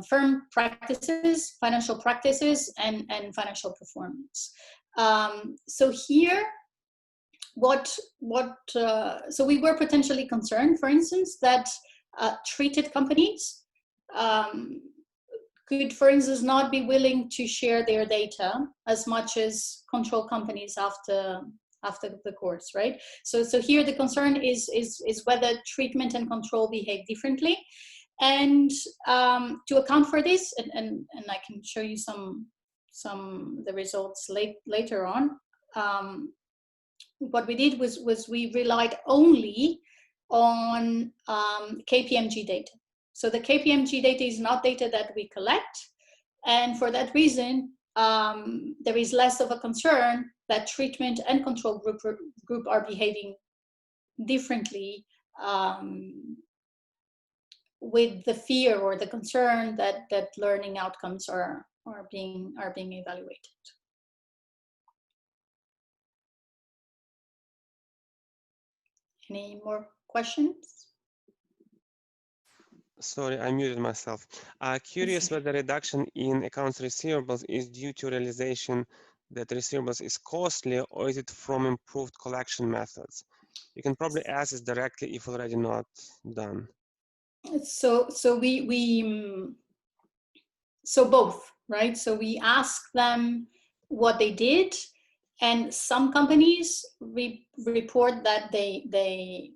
firm practices, financial practices, and financial performance. So here, so we were potentially concerned, for instance, that treated companies could, for instance, not be willing to share their data as much as control companies after the course, right? So here the concern is whether treatment and control behave differently. And to account for this, and I can show you some the results later on, what we did was we relied only on KPMG data. So the KPMG data is not data that we collect, and for that reason, there is less of a concern that treatment and control group are behaving differently, with the fear or the concern that learning outcomes are being evaluated. Any more questions? Sorry, I muted myself. Curious whether reduction in accounts receivables is due to realization that receivables is costly, or is it from improved collection methods? You can probably ask this directly if already not done. So both, right? So we ask them what they did, And some companies report that they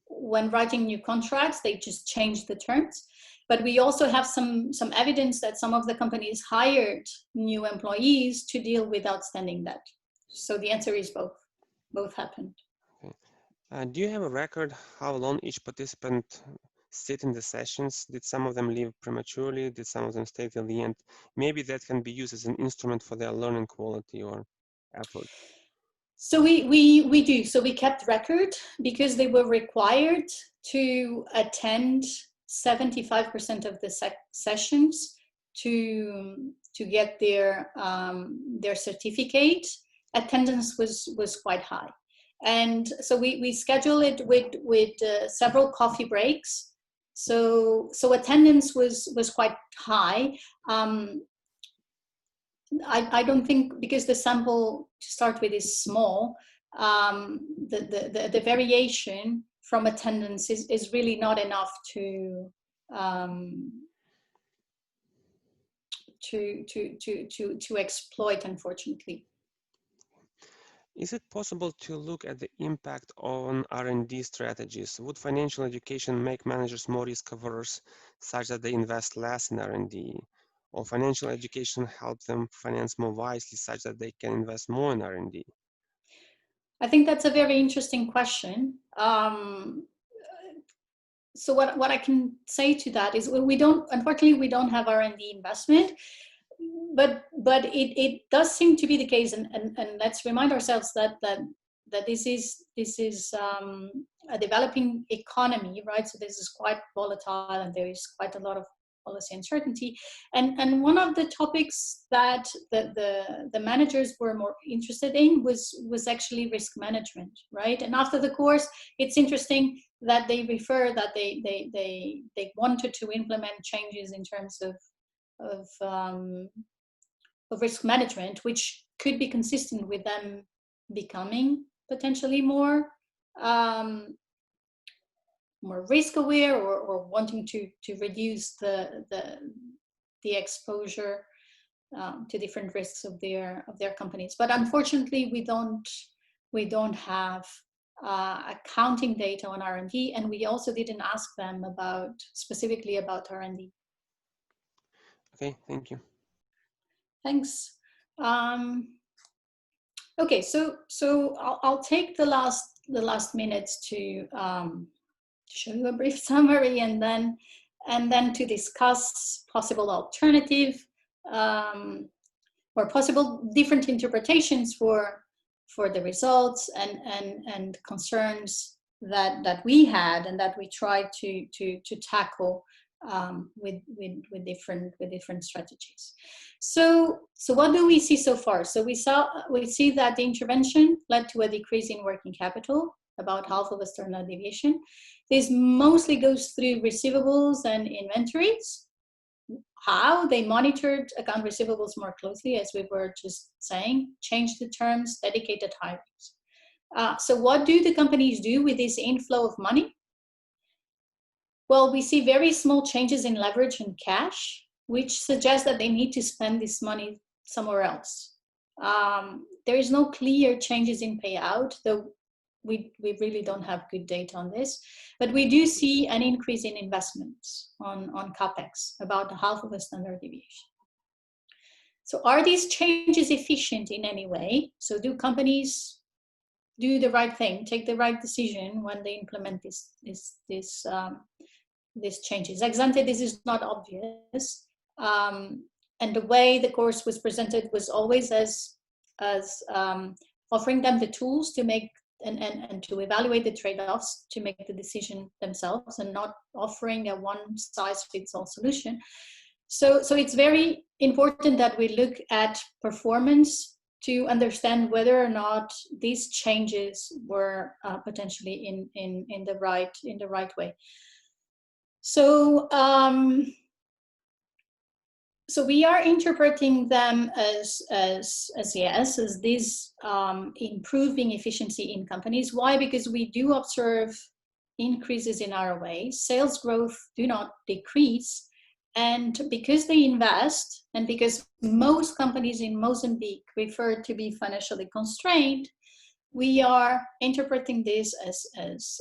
when writing new contracts, they just change the terms. But we also have some evidence that some of the companies hired new employees to deal with outstanding debt. So the answer is both. Both happened. Okay. Do you have a record how long each participant stayed in the sessions? Did some of them leave prematurely? Did some of them stay till the end? Maybe that can be used as an instrument for their learning quality or effort. So we do. So we kept record because they were required to attend 75% of the sessions to get their certificate. Attendance was quite high, and so we schedule it with several coffee breaks. So attendance was quite high. I don't think, because the sample to start with is small, the variation from attendance is really not enough to exploit, unfortunately. Is it possible to look at the impact on R&D strategies? Would financial education make managers more risk-averse, such that they invest less in R&D? Or financial education help them finance more wisely, such that they can invest more in R&D? I think that's a very interesting question. So what I can say to that is unfortunately, we don't have R&D investment, but it does seem to be the case, and let's remind ourselves that this is a developing economy, right? So this is quite volatile, and there is quite a lot of policy uncertainty. And one of the topics that the managers were more interested in was actually risk management, right? And after the course, it's interesting that they refer that they wanted to implement changes in terms of risk management, which could be consistent with them becoming potentially more risk aware, or wanting to reduce the exposure to different risks of their companies. But unfortunately, we don't have accounting data on R&D, and we also didn't ask them specifically about R&D. Okay, thank you. Thanks. Okay, so I'll take the last minutes to show you a brief summary, and then to discuss possible alternative or possible different interpretations for the results and concerns that we had and that we tried to tackle with different strategies. So what do we see so far? So we see that the intervention led to a decrease in working capital, about half of a standard deviation. This mostly goes through receivables and inventories. How? They monitored account receivables more closely, as we were just saying, changed the terms, dedicated hirings. So what do the companies do with this inflow of money? Well, we see very small changes in leverage and cash, which suggests that they need to spend this money somewhere else. There is no clear changes in payout, though we really don't have good data on this, but we do see an increase in investments on CapEx, about half of a standard deviation. So are these changes efficient in any way? So do companies do the right thing, take the right decision when they implement these changes? Ex ante, this is not obvious. And the way the course was presented was always as offering them the tools to make and to evaluate the trade-offs, to make the decision themselves, and not offering a one-size-fits-all solution. So it's very important that we look at performance to understand whether or not these changes were potentially in the right way. So so we are interpreting them as yes, as this improving efficiency in companies. Why? Because we do observe increases in ROA. Sales growth do not decrease, And because they invest, and because most companies in Mozambique prefer to be financially constrained, we are interpreting this as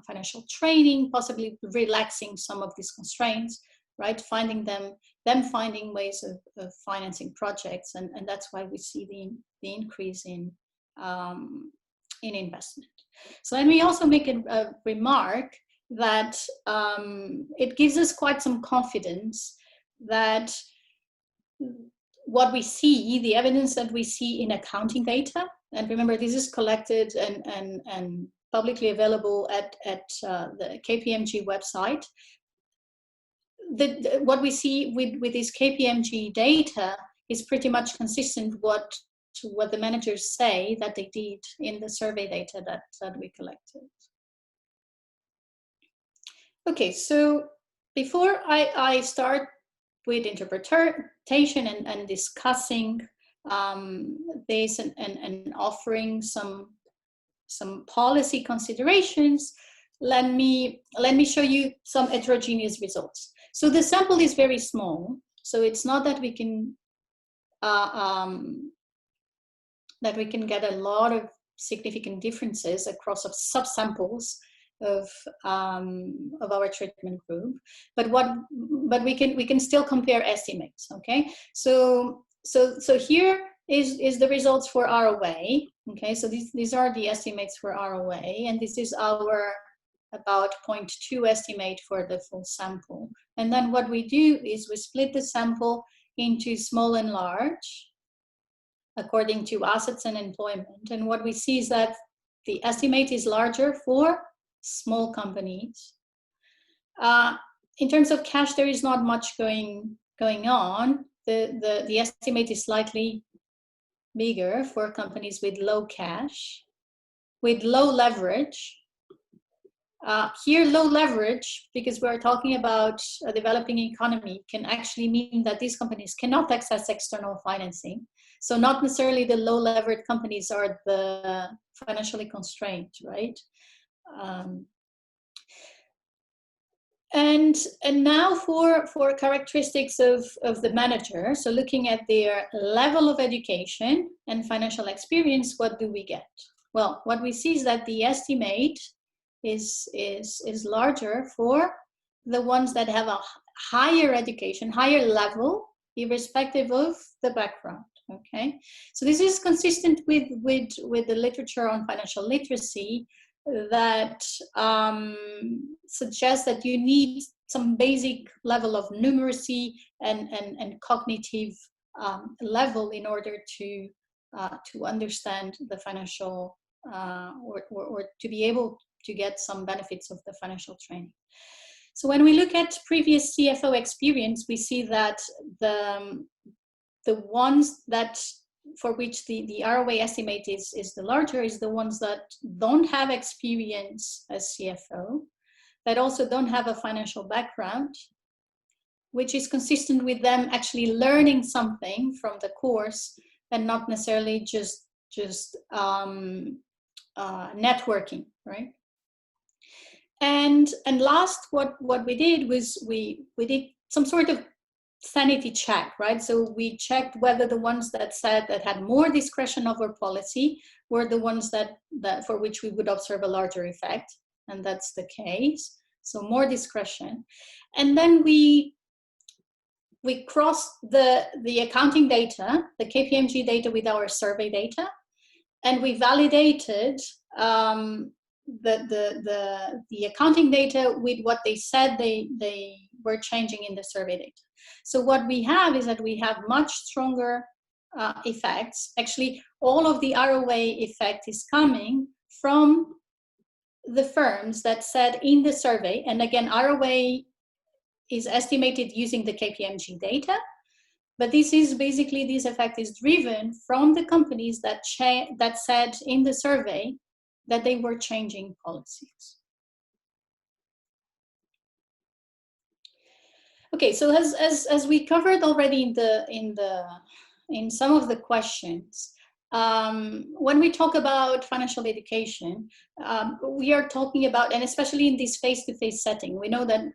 financial training, possibly relaxing some of these constraints, right? Finding them finding ways of financing projects, and that's why we see the increase in investment. So let me also make a remark that it gives us quite some confidence that what we see, the evidence that we see in accounting data, and remember this is collected and publicly available at the KPMG website. What we see with this KPMG data is pretty much consistent to what the managers say that they did in the survey data that we collected. Okay, so before I start with interpretation and discussing this and offering some policy considerations, let me show you some heterogeneous results. So the sample is very small, so it's not that we can get a lot of significant differences across subsamples of our treatment group, but we can still compare estimates. Okay, so here is the results for ROA. Okay, so these are the estimates for ROA, and this is our about 0.2 estimate for the full sample. And then what we do is we split the sample into small and large according to assets and employment. And what we see is that the estimate is larger for small companies. In terms of cash, there is not much going on. The estimate is slightly bigger for companies with low cash, with low leverage. Here, low leverage, because we're talking about a developing economy, can actually mean that these companies cannot access external financing. So not necessarily the low leverage companies are the financially constrained, right? And now for characteristics of the manager. So looking at their level of education and financial experience, what do we get? Well, what we see is that the estimate is larger for the ones that have a higher education, higher level, irrespective of the background. Okay, so this is consistent with the literature on financial literacy that suggests that you need some basic level of numeracy and cognitive level in order to understand the financial or to be able to get some benefits of the financial training. So when we look at previous CFO experience, we see that the ones that for which the ROA estimate is the larger is the ones that don't have experience as CFO, that also don't have a financial background, which is consistent with them actually learning something from the course and not necessarily just networking, right? And last, what we did was we did some sort of sanity check, right? So we checked whether the ones that said that had more discretion over policy were the ones that for which we would observe a larger effect, and that's the case. So more discretion, and then we crossed the accounting data, the KPMG data, with our survey data, and we validated the accounting data with what they said they were changing in the survey data. So what we have is that we have much stronger effects. Actually, all of the ROA effect is coming from the firms that said in the survey, and again, ROA is estimated using the KPMG data, but this effect is driven from the companies that said in the survey that they were changing policies. Okay, so as we covered already in some of the questions, when we talk about financial education, we are talking about, and especially in this face-to-face setting, we know that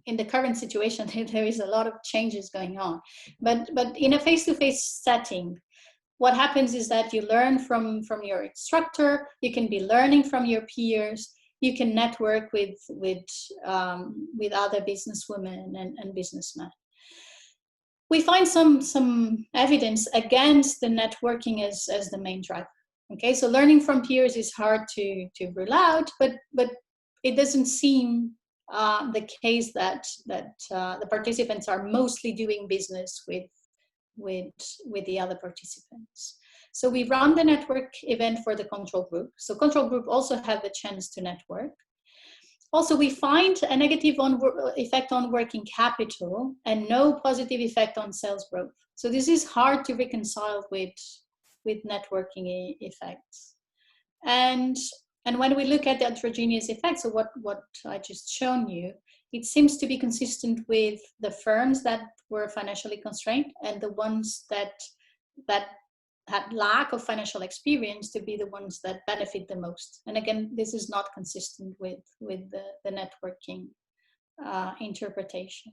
in the current situation, there is a lot of changes going on. But in a face-to-face setting, what happens is that you learn from your instructor, you can be learning from your peers, you can network with other businesswomen and businessmen. We find some evidence against the networking as the main driver. Okay, so learning from peers is hard to rule out, but it doesn't seem the case that the participants are mostly doing business with the other participants. So we run the network event for the control group. So control group also have the chance to network. Also, we find a negative effect on working capital and no positive effect on sales growth. So this is hard to reconcile with networking effects. And when we look at the heterogeneous effects, so what I just shown you, it seems to be consistent with the firms that were financially constrained and the ones that had lack of financial experience to be the ones that benefit the most. And again, this is not consistent with the networking interpretation.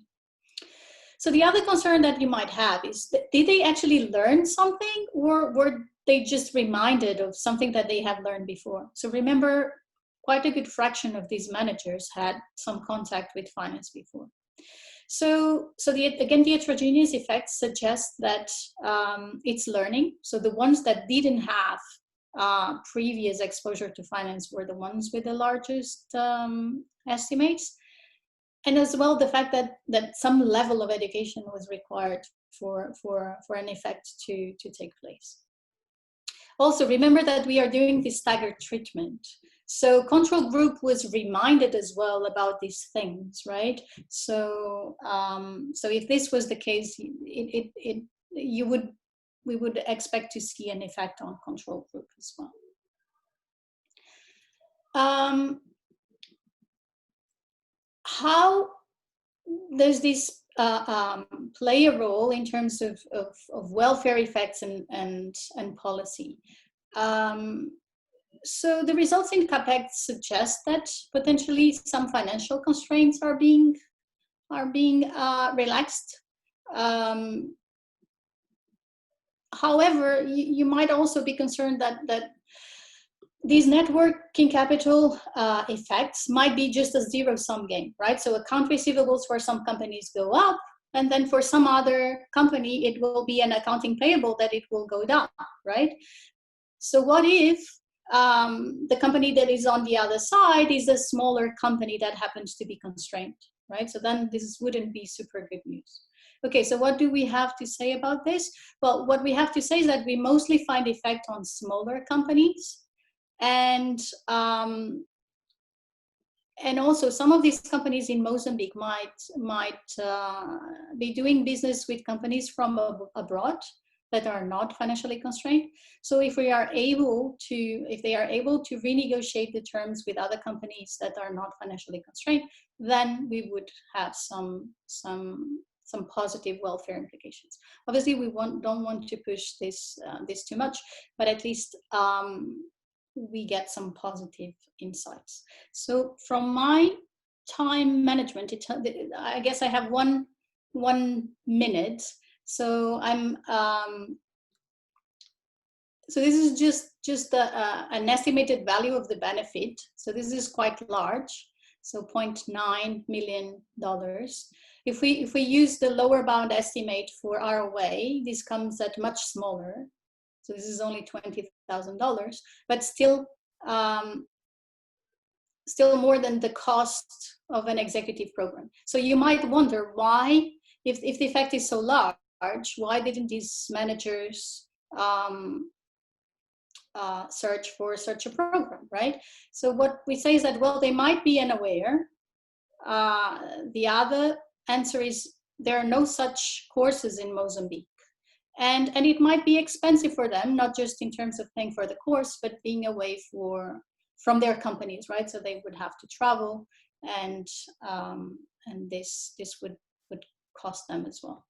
So the other concern that you might have is, did they actually learn something, or were they just reminded of something that they have learned before? So remember, quite a good fraction of these managers had some contact with finance before. So again, the heterogeneous effects suggest that it's learning. So the ones that didn't have previous exposure to finance were the ones with the largest estimates. And as well, the fact that some level of education was required for an effect to take place. Also, remember that we are doing this staggered treatment. So control group was reminded as well about these things, right? So so if this was the case, we would expect to see an effect on control group as well. How does this play a role in terms of welfare effects and policy? So the results in CAPEX suggest that potentially some financial constraints are being relaxed. However, you might also be concerned that these networking capital effects might be just a zero-sum game, right? So account receivables for some companies go up, and then for some other company, it will be an accounting payable that it will go down, right? So what if the company that is on the other side is a smaller company that happens to be constrained, right? So then this wouldn't be super good news. Okay, so what do we have to say about this? Well, what we have to say is that we mostly find effect on smaller companies. And also some of these companies in Mozambique might be doing business with companies from abroad that are not financially constrained. So if they are able to renegotiate the terms with other companies that are not financially constrained, then we would have some positive welfare implications. Obviously, we don't want to push this too much, but at least we get some positive insights. So from my time management, I guess I have one minute. So so this is just an estimated value of the benefit. So this is quite large. So $0.9 million. If we use the lower bound estimate for ROA, this comes at much smaller. So this is only $20,000, but still more than the cost of an executive program. So you might wonder why, if the effect is so large, why didn't these managers search for such a program, right? So what we say is that, well, they might be unaware. The other answer is there are no such courses in Mozambique. And it might be expensive for them, not just in terms of paying for the course, but being away from their companies, right? So they would have to travel, and this would cost them as well.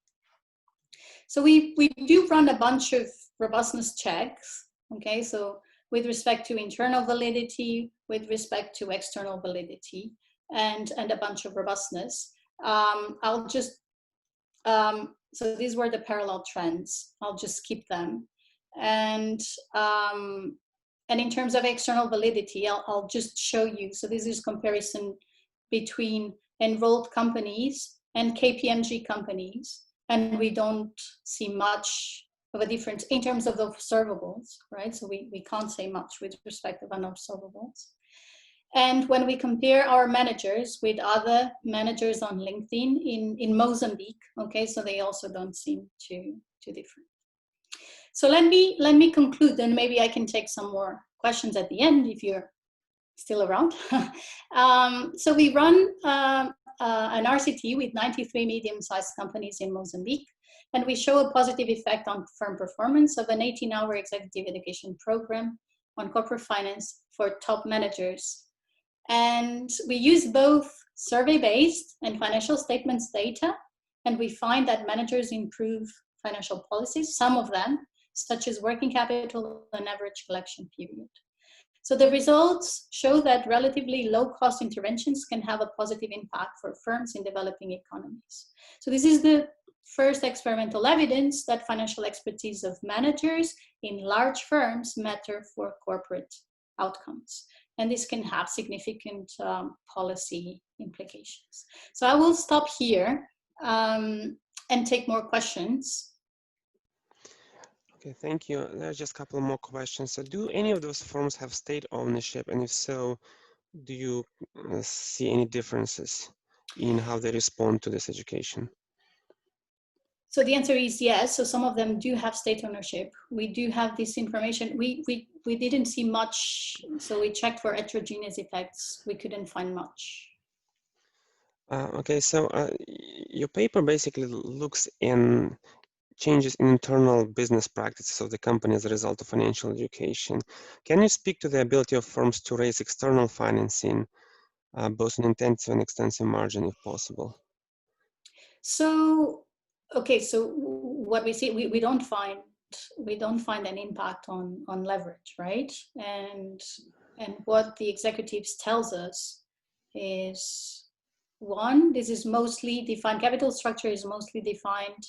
So we do run a bunch of robustness checks, okay? So with respect to internal validity, with respect to external validity, and a bunch of robustness. I'll just, so these were the parallel trends. I'll just keep them. And in terms of external validity, I'll just show you. So this is comparison between enrolled companies and KPMG companies. And we don't see much of a difference in terms of the observables, right? So we can't say much with respect to unobservables. And when we compare our managers with other managers on LinkedIn in Mozambique, okay, so they also don't seem too different. So let me conclude, and maybe I can take some more questions at the end if you're still around. So we run an RCT with 93 medium-sized companies in Mozambique, and we show a positive effect on firm performance of an 18-hour executive education program on corporate finance for top managers. And we use both survey-based and financial statements data, and we find that managers improve financial policies, some of them, such as working capital and average collection period. So the results show that relatively low-cost interventions can have a positive impact for firms in developing economies. So this is the first experimental evidence that financial expertise of managers in large firms matter for corporate outcomes. And this can have significant policy implications. So I will stop here and take more questions. Okay, thank you. There's just a couple more questions. So do any of those firms have state ownership? And if so, do you see any differences in how they respond to this education? So the answer is yes. So some of them do have state ownership. We do have this information. We didn't see much. So we checked for heterogeneous effects. We couldn't find much. Okay, so your paper basically looks in changes in internal business practices of the company as a result of financial education. Can you speak to the ability of firms to raise external financing, both in intensive and extensive margin, if possible? So, okay, so what we see, we don't find an impact on leverage, right? And what the executives tells us is, one, this is mostly defined, capital structure is mostly defined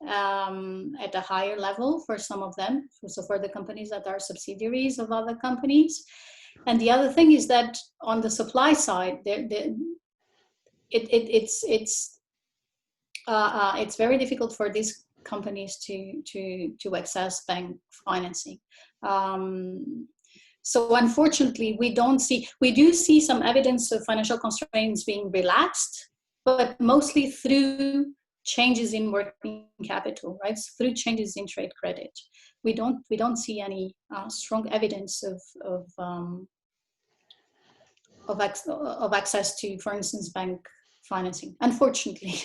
at a higher level for some of them, so for the companies that are subsidiaries of other companies. And the other thing is that on the supply side, it's very difficult for these companies to access bank financing. So unfortunately, we do see some evidence of financial constraints being relaxed, but mostly through changes in working capital, right? Through changes in trade credit. We don't see any strong evidence of access to, for instance, bank financing, unfortunately.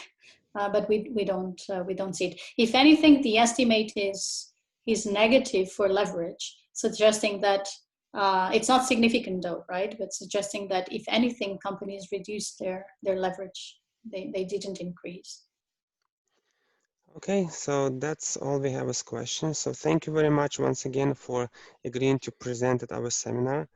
But we don't see it. If anything, the estimate is negative for leverage, suggesting that it's not significant though, right? But suggesting that if anything, companies reduced their leverage, they didn't increase. Okay, so that's all we have as questions. So thank you very much once again for agreeing to present at our seminar.